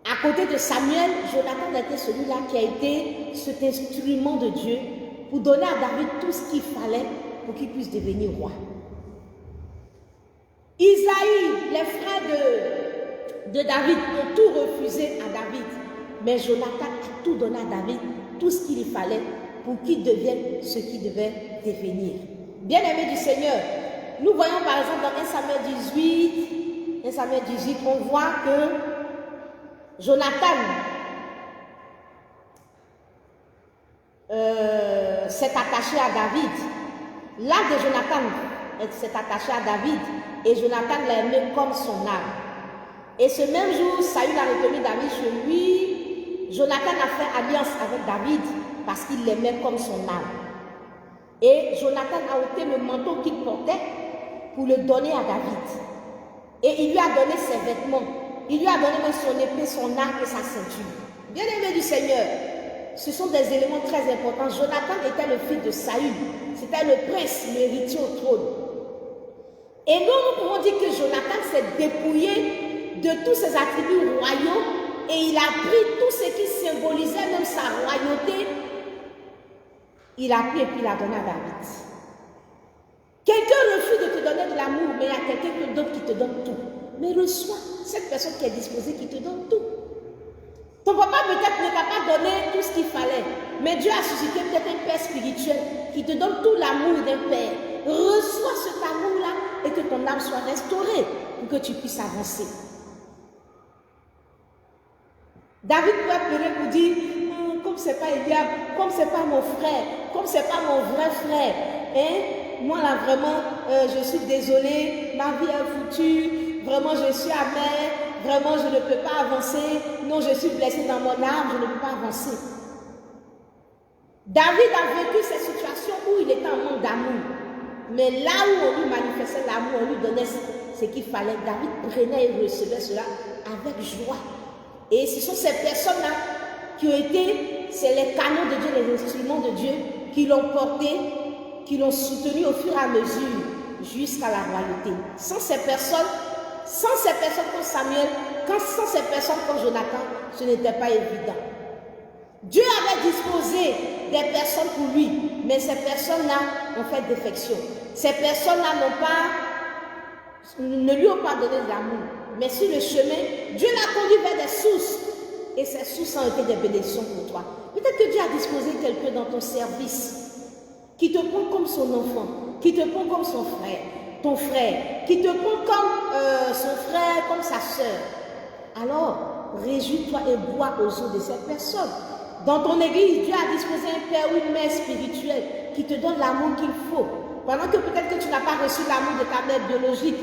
À côté de Samuel, Jonathan a été celui-là qui a été cet instrument de Dieu pour donner à David tout ce qu'il fallait pour qu'il puisse devenir roi. Isaïe, les frères de David ont tout refusé à David, mais Jonathan a tout donné à David, tout ce qu'il fallait pour qu'il devienne ce qu'il devait devenir. Bien-aimés du Seigneur, nous voyons par exemple dans 1 Samuel 18, on voit que Jonathan s'est attaché à David. L'âme de Jonathan s'est attaché à David et Jonathan l'a aimé comme son âme. Et ce même jour, Saül a retenu David chez lui. Jonathan a fait alliance avec David parce qu'il l'aimait comme son âme. Et Jonathan a ôté le manteau qu'il portait pour le donner à David. Et il lui a donné ses vêtements. Il lui a donné même son épée, son arc et sa ceinture. Bien-aimé du Seigneur, ce sont des éléments très importants. Jonathan était le fils de Saül. C'était le prince, l'héritier au trône. Et nous pouvons dire que Jonathan s'est dépouillé de tous ses attributs royaux et il a pris tout ce qui symbolisait même sa royauté. Il a pris et puis il a donné à David. Quelqu'un refuse de te donner de l'amour, mais il y a quelqu'un d'autre qui te donne tout. Mais reçois cette personne qui est disposée, qui te donne tout. Ton papa peut-être ne t'a pas donné tout ce qu'il fallait, mais Dieu a suscité peut-être un père spirituel qui te donne tout l'amour d'un père. Reçois cet amour-là et que ton âme soit restaurée pour que tu puisses avancer. David peut pleurer pour dire, comme c'est pas Eliab, comme c'est pas mon frère, comme c'est pas mon vrai frère, hein? Moi là vraiment, je suis désolée, ma vie est foutue, vraiment je suis amère, vraiment je ne peux pas avancer, non je suis blessée dans mon âme, je ne peux pas avancer. David a vécu ces situations où il était en manque d'amour, mais là où on lui manifestait l'amour, on lui donnait ce qu'il fallait, David prenait et recevait cela avec joie. Et ce sont ces personnes-là qui ont été, c'est les canaux de Dieu, les instruments de Dieu, qui l'ont porté, qui l'ont soutenu au fur et à mesure jusqu'à la royauté. Sans ces personnes comme Samuel, sans ces personnes comme Jonathan, ce n'était pas évident. Dieu avait disposé des personnes pour lui, mais ces personnes-là ont fait défection. Ces personnes-là ne lui ont pas donné de l'amour. Mais sur le chemin, Dieu l'a conduit vers des sources. Et ces sources ont été des bénédictions pour toi. Peut-être que Dieu a disposé quelqu'un dans ton service qui te prend comme son enfant, qui te prend comme son frère, ton frère, qui te prend comme son frère, comme sa soeur. Alors, réjouis-toi et bois aux eaux de cette personne. Dans ton église, Dieu a disposé un père ou une mère spirituelle qui te donne l'amour qu'il faut. Pendant que peut-être que tu n'as pas reçu l'amour de ta mère biologique.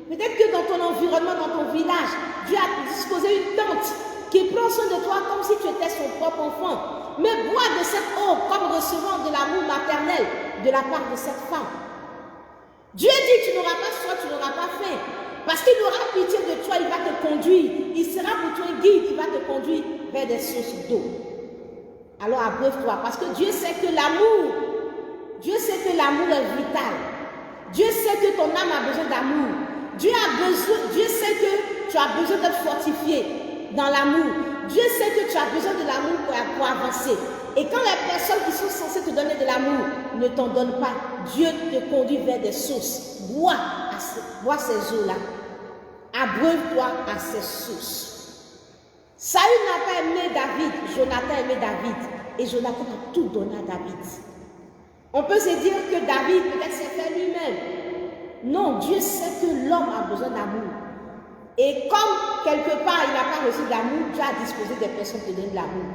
Peut-être que dans ton environnement, dans ton village, Dieu a disposé une tante qui prend soin de toi comme si tu étais son propre enfant. Mais bois de cette eau comme recevant de l'amour maternel de la part de cette femme. Dieu dit, tu n'auras pas soif, tu n'auras pas faim. Parce qu'il aura pitié de toi, il va te conduire. Il sera pour toi un guide, il va te conduire vers des sources d'eau. Alors abreuve-toi, parce que Dieu sait que l'amour est vital. Dieu sait que ton âme a besoin d'amour. Dieu sait que tu as besoin d'être fortifié dans l'amour. Dieu sait que tu as besoin de l'amour pour avancer. Et quand les personnes qui sont censées te donner de l'amour ne t'en donnent pas, Dieu te conduit vers des sources. Bois ces eaux-là. Abreuve-toi à ces sources. Saül n'a pas aimé David, Jonathan aimait David. Et Jonathan a tout donné à David. On peut se dire que David peut-être s'est fait lui-même. Non, Dieu sait que l'homme a besoin d'amour. Et comme quelque part il n'a pas reçu d'amour, Dieu a disposé des personnes qui te donnent de l'amour.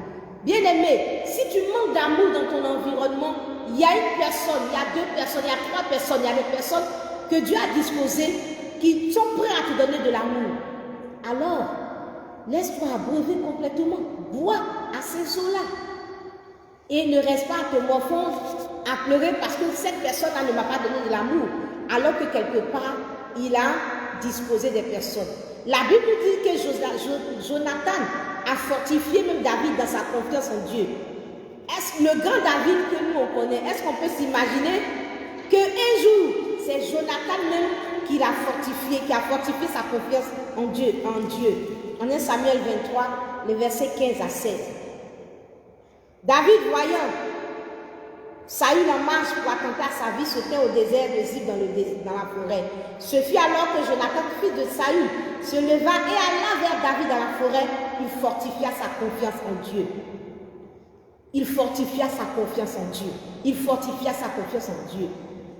Bien aimé, si tu manques d'amour dans ton environnement, il y a une personne, il y a deux personnes, il y a trois personnes, il y a des personnes que Dieu a disposées qui sont prêtes à te donner de l'amour. Alors, laisse-toi abreuver complètement. Bois à ces eaux-là. Et ne reste pas à te morfondre, à pleurer parce que cette personne-là ne m'a pas donné de l'amour. Alors que quelque part, il a disposé des personnes. La Bible dit que Jonathan a fortifié même David dans sa confiance en Dieu. Est-ce le grand David que nous on connaît, est-ce qu'on peut s'imaginer qu'un jour, c'est Jonathan même qui l'a fortifié, qui a fortifié sa confiance en Dieu, en 1 Samuel 23, les versets 15 à 16. David, voyant Saül en marche pour attenter à sa vie, se tint au désert de Ziph dans la forêt. Ce fut alors que Jonathan, fils de Saül, se leva et alla vers David dans la forêt. Il fortifia sa confiance en Dieu. Il fortifia sa confiance en Dieu. Il fortifia sa confiance en Dieu.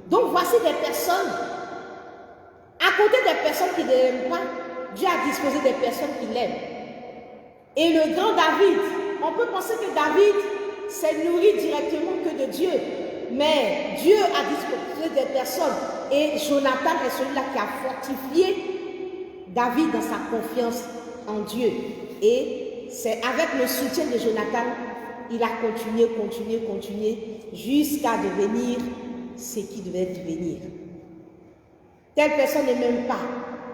Donc voici des personnes, à côté des personnes qui ne l'aiment pas, Dieu a disposé des personnes qui l'aiment. Et le grand David, on peut penser que David s'est nourri directement que de Dieu. Mais Dieu a disposé des personnes. Et Jonathan est celui-là qui a fortifié David dans sa confiance en Dieu. Et c'est avec le soutien de Jonathan, il a continué, jusqu'à devenir ce qu'il devait devenir. Telle personne ne m'aime pas.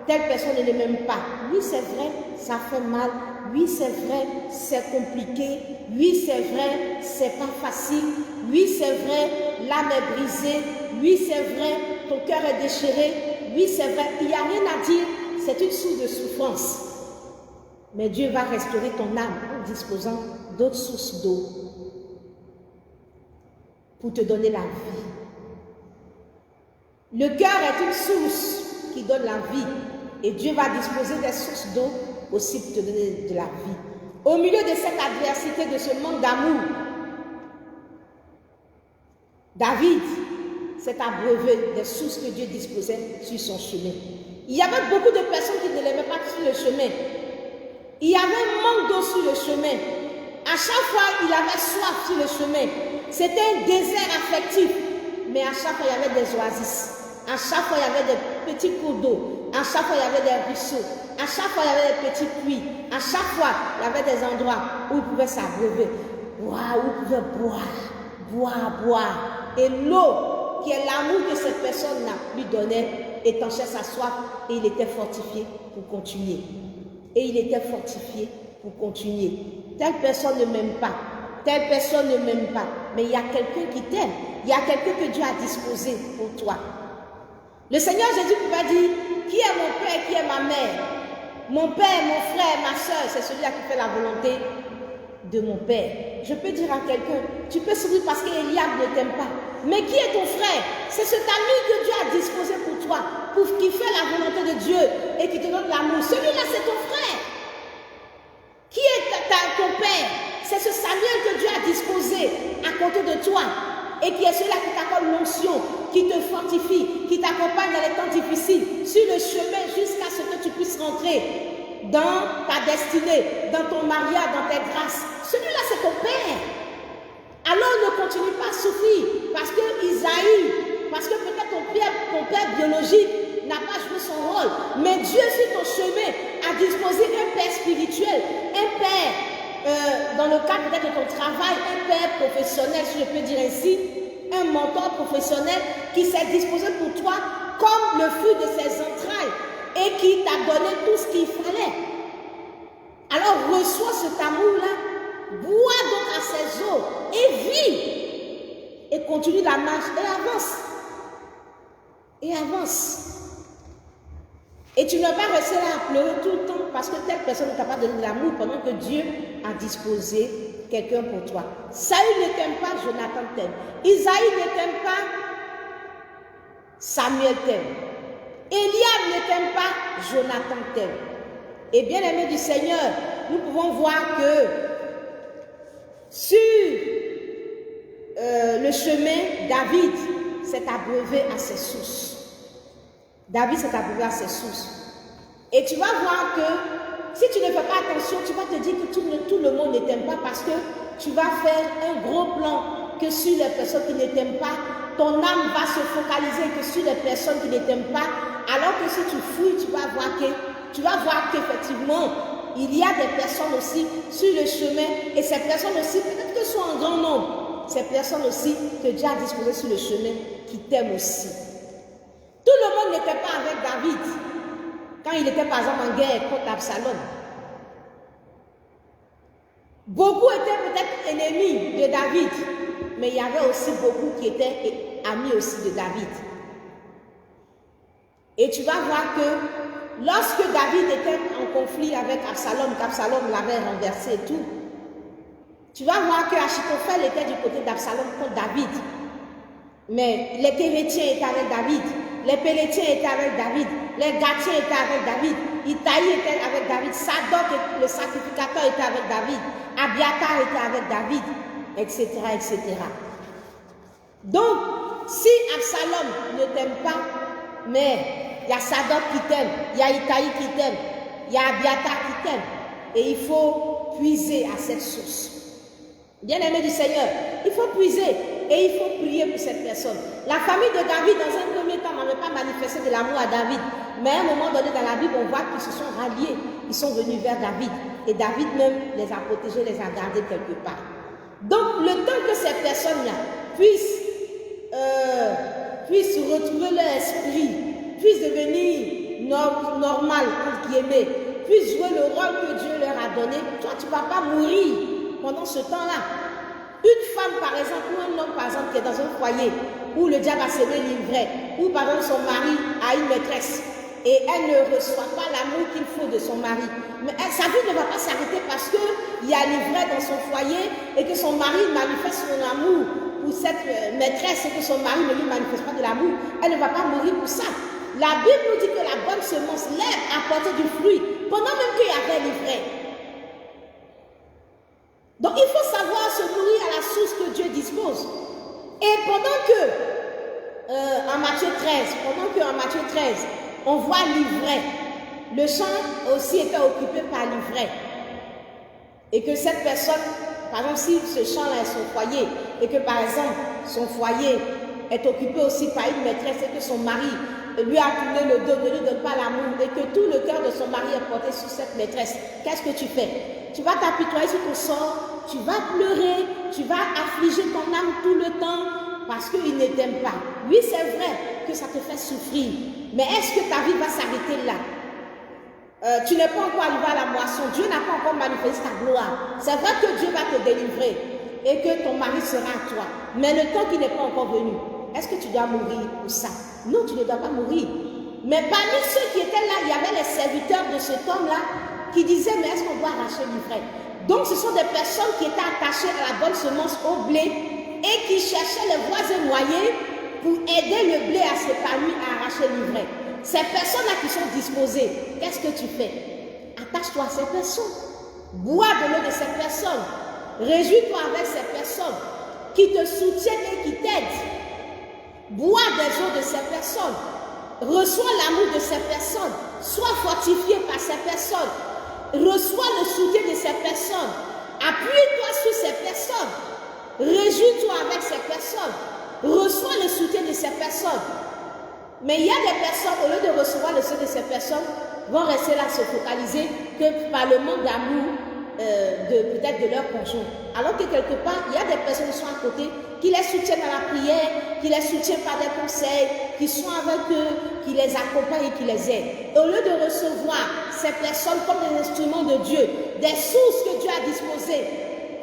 Telle personne ne m'aime pas. Oui, c'est vrai, ça fait mal. Oui, c'est vrai, c'est compliqué. Oui, c'est vrai, c'est pas facile. Oui, c'est vrai, l'âme est brisée. Oui, c'est vrai, ton cœur est déchiré. Oui, c'est vrai, il n'y a rien à dire. c'est une source de souffrance. Mais Dieu va restaurer ton âme en disposant d'autres sources d'eau pour te donner la vie. Le cœur est une source qui donne la vie et Dieu va disposer des sources d'eau aussi pour te donner de la vie. Au milieu de cette adversité, de ce manque d'amour, David s'est abreuvé des sources que Dieu disposait sur son chemin. Il y avait beaucoup de personnes qui ne l'aimaient pas sur le chemin. Il y avait un manque d'eau sur le chemin. À chaque fois, il avait soif sur le chemin. C'était un désert affectif. Mais à chaque fois, il y avait des oasis. À chaque fois, il y avait des petits cours d'eau. À chaque fois, il y avait des ruisseaux. À chaque fois, il y avait des petits puits. À chaque fois, il y avait des endroits où il pouvait s'abreuver. Où il pouvait boire. Et l'eau, qui est l'amour que cette personne lui donnait, étanchait sa soif et il était fortifié pour continuer. Telle personne ne m'aime pas. Telle personne ne m'aime pas. Mais il y a quelqu'un qui t'aime. Il y a quelqu'un que Dieu a disposé pour toi. Le Seigneur Jésus pouvait dire, qui est mon père, qui est ma mère? Mon père, mon frère, ma soeur, c'est celui-là qui fait la volonté de mon père. Je peux dire à quelqu'un, tu peux sourire parce qu'Eliab ne t'aime pas. Mais qui est ton frère? C'est cet ami que Dieu a disposé pour toi, qui fait la volonté de Dieu et qui te donne l'amour. Celui-là, c'est ton frère. Qui est ton père? C'est ce Samuel que Dieu a disposé à côté de toi et qui est celui-là qui t'accorde l'onction, qui te fortifie, qui t'accompagne dans les temps difficiles, sur le chemin jusqu'à ce que tu puisses rentrer dans ta destinée, dans ton mariage, dans tes grâces. Celui-là, c'est ton père. Alors ne continue pas à souffrir parce que Isaïe, parce que peut-être ton père biologique n'a pas joué son rôle, mais Dieu sur ton chemin a disposé un père spirituel, un père dans le cadre peut-être de ton travail, un père professionnel, si je peux dire ainsi, un mentor professionnel qui s'est disposé pour toi comme le fruit de ses entrailles et qui t'a donné tout ce qu'il fallait. Alors reçois cet amour-là, bois donc à ses eaux et vis et continue la marche et avance. Et tu ne vas pas rester là à pleurer tout le temps parce que telle personne ne t'a pas donné de l'amour pendant que Dieu a disposé quelqu'un pour toi. Saül ne t'aime pas, Jonathan t'aime. Isaïe ne t'aime pas, Samuel t'aime. Eliab ne t'aime pas, Jonathan t'aime. Et bien aimé du Seigneur, nous pouvons voir que sur le chemin, David s'est abreuvé à ses sources. David s'est abreuvé à ses sources. Et tu vas voir que si tu ne fais pas attention, tu vas te dire que tout le monde ne t'aime pas parce que tu vas faire un gros plan que sur les personnes qui ne t'aiment pas, ton âme va se focaliser que sur les personnes qui ne t'aiment pas, alors que si tu fouilles, tu vas voir qu'effectivement, il y a des personnes aussi sur le chemin et ces personnes aussi, peut-être que ce soit en grand nombre, ces personnes aussi que Dieu a disposées sur le chemin qui t'aiment aussi. Tout le monde n'était pas avec David quand il était par exemple en guerre contre Absalom. Beaucoup étaient peut-être ennemis de David, mais il y avait aussi beaucoup qui étaient amis aussi de David. Et tu vas voir que lorsque David était en conflit avec Absalom, qu'Absalom l'avait renversé et tout, tu vas voir que Achitophel était du côté d'Absalom contre David. Mais les Kérétiens étaient avec David, les Pélétiens étaient avec David, les Gatiens étaient avec David, Itaï était avec David, Sadok, le sacrificateur, était avec David, Abiatar était avec David, etc., etc. Donc, si Absalom ne t'aime pas, mais il y a Sadok qui t'aime, il y a Itaï qui t'aime, il y a Abiatar qui t'aime, et il faut puiser à cette source. Bien-aimé du Seigneur, il faut puiser et il faut prier pour cette personne. La famille de David, dans un premier temps, n'avait pas manifesté de l'amour à David. Mais à un moment donné dans la Bible, on voit qu'ils se sont ralliés, ils sont venus vers David. Et David même les a protégés, les a gardés quelque part. Donc, le temps que ces personnes-là puissent retrouver leur esprit, puissent devenir normal, entre guillemets, puissent jouer le rôle que Dieu leur a donné, toi, tu ne vas pas mourir pendant ce temps-là. Une femme, par exemple, ou un homme, par exemple, qui est dans un foyer où le diable a semé l'ivraie, ou par exemple son mari a une maîtresse, et elle ne reçoit pas l'amour qu'il faut de son mari. Mais sa vie ne va pas s'arrêter parce qu'il y a l'ivresse dans son foyer et que son mari manifeste son amour pour cette maîtresse et que son mari ne lui manifeste pas de l'amour. Elle ne va pas mourir pour ça. La Bible nous dit que la bonne semence, l'herbe, apportait du fruit pendant même qu'il y avait l'ivresse. Donc il faut savoir se nourrir à la source que Dieu dispose. Et pendant que, en Matthieu 13, on voit l'ivraie, le champ aussi était occupé par l'ivraie. Et que cette personne, par exemple, si ce champ-là est son foyer, et que par exemple, son foyer est occupé aussi par une maîtresse, et que son mari lui a tourné le dos, ne lui donne pas l'amour, et que tout le cœur de son mari est porté sur cette maîtresse, qu'est-ce que tu fais? Tu vas t'apitoyer sur ton sort, tu vas pleurer, tu vas affliger ton âme tout le temps parce qu'il ne t'aime pas. Oui, c'est vrai que ça te fait souffrir, mais est-ce que ta vie va s'arrêter là? Tu n'es pas encore arrivé à la moisson, Dieu n'a pas encore manifesté ta gloire. C'est vrai que Dieu va te délivrer et que ton mari sera à toi, mais le temps qui n'est pas encore venu, est-ce que tu dois mourir pour ça? Non, tu ne dois pas mourir. Mais parmi ceux qui étaient là, il y avait les serviteurs de cet homme-là qui disaient, mais est-ce qu'on doit arracher l'ivraie? Donc ce sont des personnes qui étaient attachées à la bonne semence au blé et qui cherchaient les voisins noyés pour aider le blé à s'épanouir, à arracher l'ivraie. Ces personnes-là qui sont disposées, qu'est-ce que tu fais? Attache-toi à ces personnes. Bois de l'eau de ces personnes. Réjouis-toi avec ces personnes qui te soutiennent et qui t'aident. Bois des eaux de ces personnes. Reçois l'amour de ces personnes. Sois fortifié par ces personnes. Reçois le soutien de ces personnes. Appuie-toi sur ces personnes. Réjouis-toi avec ces personnes. Reçois le soutien de ces personnes. Mais il y a des personnes, au lieu de recevoir le soutien de ces personnes, vont rester là se focaliser que par le manque d'amour peut-être de leur conjoint. Alors que quelque part, il y a des personnes qui sont à côté, qui les soutiennent dans la prière, qui les soutiennent par des conseils, qui sont avec eux, qui les accompagnent et qui les aident. Et au lieu de recevoir ces personnes comme des instruments de Dieu, des sources que Dieu a disposées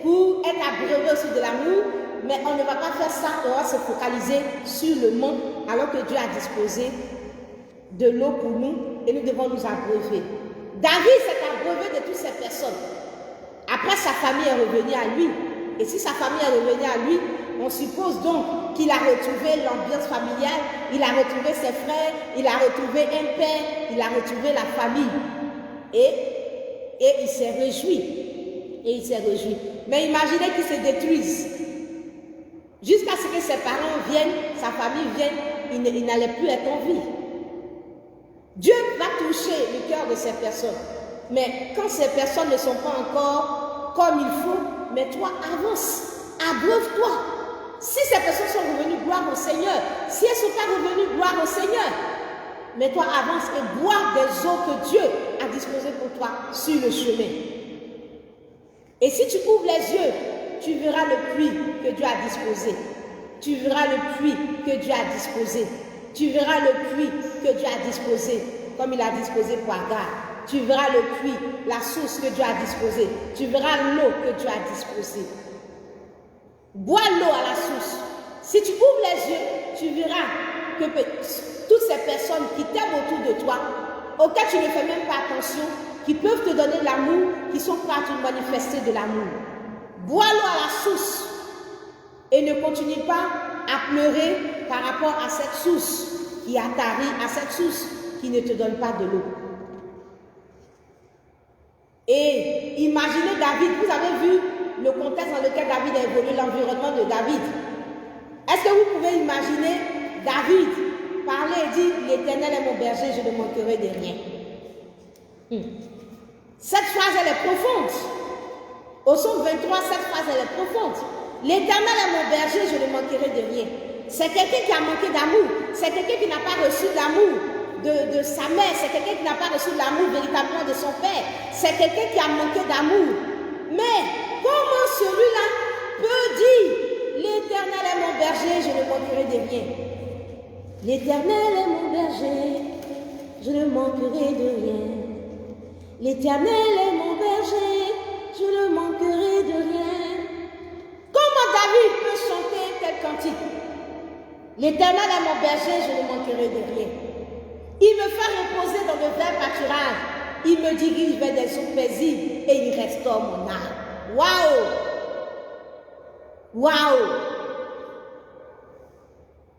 pour être abreuvés aussi de l'amour, mais on ne va pas faire ça, on va se focaliser sur le manque alors que Dieu a disposé de l'eau pour nous et nous devons nous abreuver. David s'est abreuvé de toutes ces personnes. Après, sa famille est revenue à lui. Et si sa famille est revenue à lui, on suppose donc qu'il a retrouvé l'ambiance familiale, il a retrouvé ses frères, il a retrouvé un père, il a retrouvé la famille. Et il s'est réjoui. Mais imaginez qu'il se détruise. Jusqu'à ce que ses parents viennent, sa famille vienne, il n'allait plus être en vie. Dieu va toucher le cœur de ces personnes. Mais quand ces personnes ne sont pas encore comme il faut, mais toi avance, abreuve-toi. Si ces personnes sont revenues, gloire au Seigneur. Si elles ne sont pas revenues, gloire au Seigneur. Mais toi avance et bois des eaux que Dieu a disposées pour toi sur le chemin. Et si tu ouvres les yeux, tu verras le puits que Dieu a disposé. Tu verras le puits que Dieu a disposé. Tu verras le puits que Dieu a disposé, comme il a disposé pour Agar. Tu verras le puits, la source que Dieu a disposée. Tu verras l'eau que Dieu a disposée. Bois l'eau à la source. Si tu ouvres les yeux, tu verras que toutes ces personnes qui t'aiment autour de toi, auxquelles tu ne fais même pas attention, qui peuvent te donner de l'amour, qui sont prêts à te manifester de l'amour. Bois l'eau à la source et ne continue pas à pleurer par rapport à cette source qui a tari, à cette source qui ne te donne pas de l'eau. Et imaginez David, vous avez vu le contexte dans lequel David a évolué, l'environnement de David. Est-ce que vous pouvez imaginer David parler et dire « L'Éternel est mon berger, je ne manquerai de rien ». Cette phrase, elle est profonde. Au psaume 23, cette phrase, elle est profonde. L'Éternel est mon berger, je ne manquerai de rien. C'est quelqu'un qui a manqué d'amour. C'est quelqu'un qui n'a pas reçu l'amour de sa mère. C'est quelqu'un qui n'a pas reçu l'amour véritablement de son père. C'est quelqu'un qui a manqué d'amour. Mais comment celui-là peut dire « L'Éternel est mon berger, je ne manquerai de rien ». L'Éternel est mon berger, je ne manquerai de rien. L'Éternel est mon berger, je ne manquerai de rien. Comment David peut chanter tel cantique? L'Éternel est mon berger, je ne manquerai de rien. Il me fait reposer dans de verts pâturages. Il me dirige vers des eaux paisibles et il restaure mon âme. Waouh! Waouh!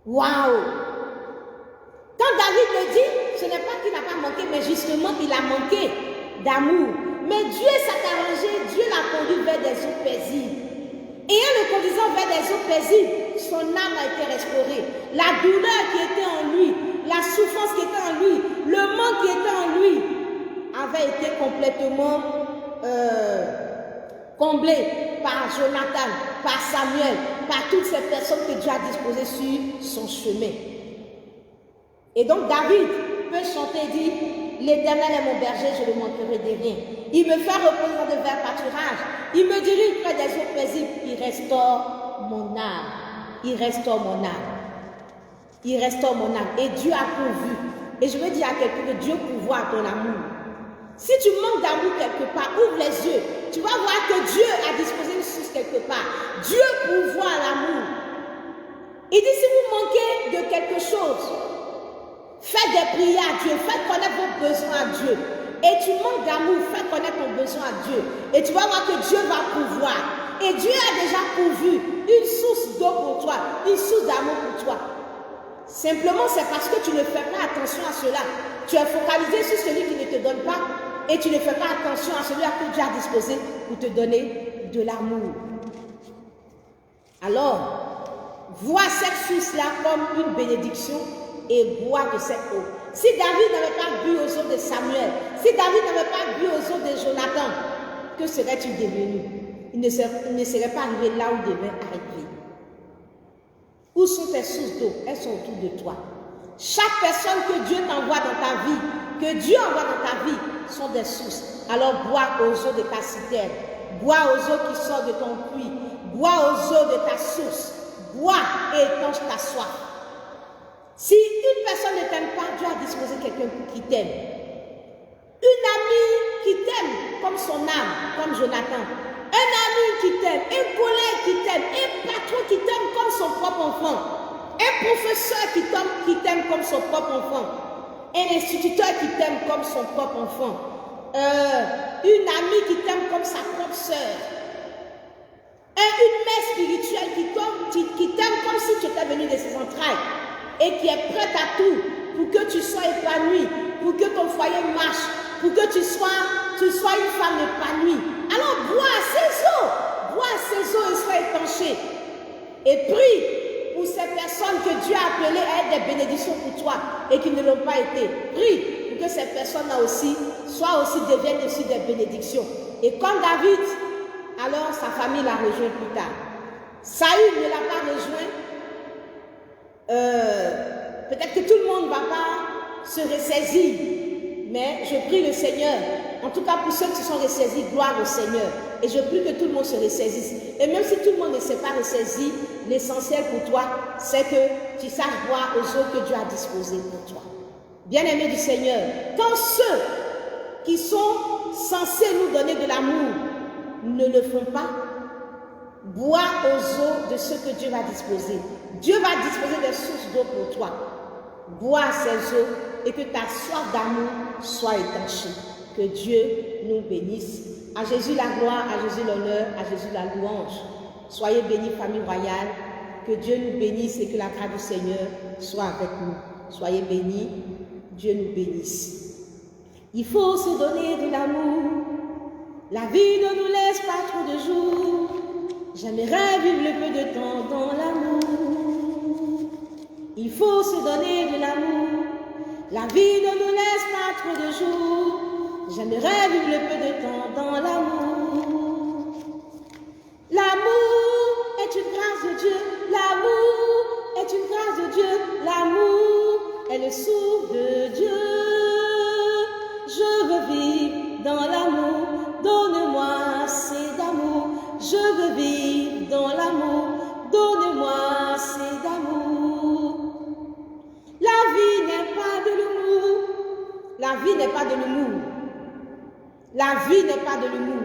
Waouh! Quand David le dit, ce n'est pas qu'il n'a pas manqué, mais justement il a manqué d'amour. Mais Dieu s'est arrangé, Dieu l'a conduit vers des eaux paisibles. Et en le conduisant vers des eaux paisibles, son âme a été restaurée. La douleur qui était en lui, la souffrance qui était en lui, le manque qui était en lui, avait été complètement comblé par Jonathan, par Samuel, par toutes ces personnes que Dieu a disposées sur son chemin. Et donc David peut chanter et dire, l'Éternel est mon berger, je ne manquerai de rien. Il me fait reposer dans de verts pâturages. Il me dirige près des eaux paisibles. Il restaure mon âme. Il restaure mon âme. Il restaure mon âme. Et Dieu a pourvu. Et je veux dire à quelqu'un que Dieu pourvoit ton amour. Si tu manques d'amour quelque part, ouvre les yeux. Tu vas voir que Dieu a disposé une source quelque part. Dieu pourvoit l'amour. Il dit, si vous manquez de quelque chose, faites des prières à Dieu, faites connaître vos besoins à Dieu. Et tu manques d'amour, fais connaître ton besoin à Dieu. Et tu vas voir que Dieu va pourvoir. Et Dieu a déjà pourvu une source d'eau pour toi, une source d'amour pour toi. Simplement, c'est parce que tu ne fais pas attention à cela. Tu es focalisé sur celui qui ne te donne pas et tu ne fais pas attention à celui que Dieu a disposé pour te donner de l'amour. Alors, vois cette source-là comme une bénédiction et bois de cette eau. Si David n'avait pas bu aux eaux de Samuel, si David n'avait pas bu aux eaux de Jonathan, que serait-il devenu? Il ne serait pas arrivé là où il devait arriver. Où sont tes sources d'eau? Elles sont autour de toi. Chaque personne que Dieu t'envoie dans ta vie, que Dieu envoie dans ta vie, sont des sources. Alors bois aux eaux de ta citerne, bois aux eaux qui sortent de ton puits, bois aux eaux de ta source, bois et étanche ta soif. Si une personne ne t'aime pas, Dieu a disposé quelqu'un qui t'aime. Une amie qui t'aime comme son âme, comme Jonathan. Un ami qui t'aime, un collègue qui t'aime, un patron qui t'aime comme son propre enfant. Un professeur qui t'aime comme son propre enfant. Un instituteur qui t'aime comme son propre enfant. Une amie qui t'aime comme sa propre soeur. Une mère spirituelle qui t'aime comme si tu étais venu de ses entrailles. Et qui est prête à tout pour que tu sois épanoui, pour que ton foyer marche, pour que tu sois une femme épanouie. Alors bois ces eaux et sois étanché. Et prie pour ces personnes que Dieu a appelées à être des bénédictions pour toi et qui ne l'ont pas été. Prie pour que ces personnes-là aussi deviennent aussi des bénédictions. Et comme David, alors sa famille l'a rejoint plus tard. Saül ne l'a pas rejoint. Peut-être que tout le monde ne va pas se ressaisir, mais je prie le Seigneur, en tout cas pour ceux qui sont ressaisis, gloire au Seigneur, et je prie que tout le monde se ressaisisse. Et même si tout le monde ne s'est pas ressaisi, l'essentiel pour toi, c'est que tu saches boire aux eaux que Dieu a disposées pour toi. Bien-aimés du Seigneur, quand ceux qui sont censés nous donner de l'amour ne le font pas, bois aux eaux de ce que Dieu va disposer. Dieu va disposer des sources d'eau pour toi. Bois ces eaux et que ta soif d'amour soit étanchée. Que Dieu nous bénisse. À Jésus la gloire, à Jésus l'honneur, à Jésus la louange. Soyez bénis, famille royale. Que Dieu nous bénisse et que la grâce du Seigneur soit avec nous. Soyez bénis. Dieu nous bénisse. Il faut se donner de l'amour. La vie ne nous laisse pas trop de jours. J'aimerais vivre le peu de temps dans l'amour. Il faut se donner de l'amour. La vie ne nous laisse pas trop de jours. J'aimerais vivre le peu de temps dans l'amour. L'amour est une grâce de Dieu. L'amour est une grâce de Dieu. L'amour est le souffle de Dieu. Je veux vivre dans l'amour. Donne-moi assez d'amour. Je veux vivre dans l'amour. Donne-moi assez d'amour. La vie n'est pas de l'humour. La vie n'est pas de l'humour. La vie n'est pas de l'humour.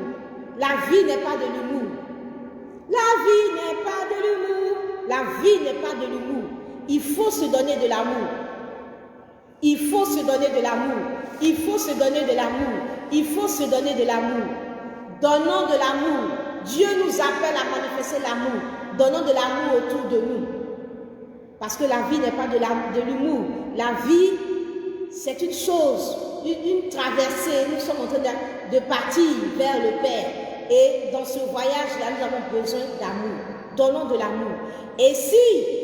La vie n'est pas de l'humour. La vie n'est pas de l'humour. La vie n'est pas de l'humour. Il faut se donner de l'amour. Il faut se donner de l'amour. Il faut se donner de l'amour. Il faut se donner de l'amour. Donnons de l'amour. Dieu nous appelle à manifester l'amour. Donnons de l'amour autour de nous. Parce que la vie n'est pas de l'humour. La vie, c'est une chose, une traversée. Nous sommes en train de partir vers le Père. Et dans ce voyage-là, nous avons besoin d'amour. Donnons de l'amour. Et si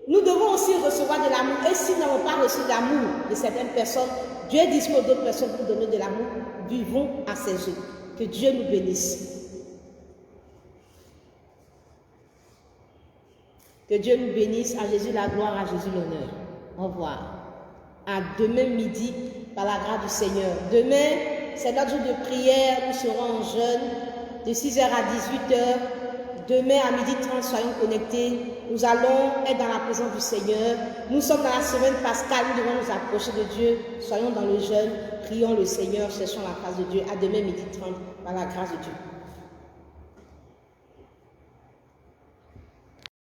nous devons aussi recevoir de l'amour, et si nous n'avons pas reçu l'amour de certaines personnes, Dieu dispose d'autres personnes pour donner de l'amour. Vivons à ses œuvres. Que Dieu nous bénisse. Que Dieu nous bénisse. À Jésus la gloire, à Jésus l'honneur. Au revoir. À demain midi, par la grâce du Seigneur. Demain, c'est notre jour de prière. Nous serons en jeûne de 6h à 18h. Demain à 12h30, soyons connectés. Nous allons être dans la présence du Seigneur. Nous sommes dans la semaine pascale. Nous devons nous approcher de Dieu. Soyons dans le jeûne. Prions le Seigneur. Cherchons la face de Dieu. À demain 12h30, par la grâce de Dieu.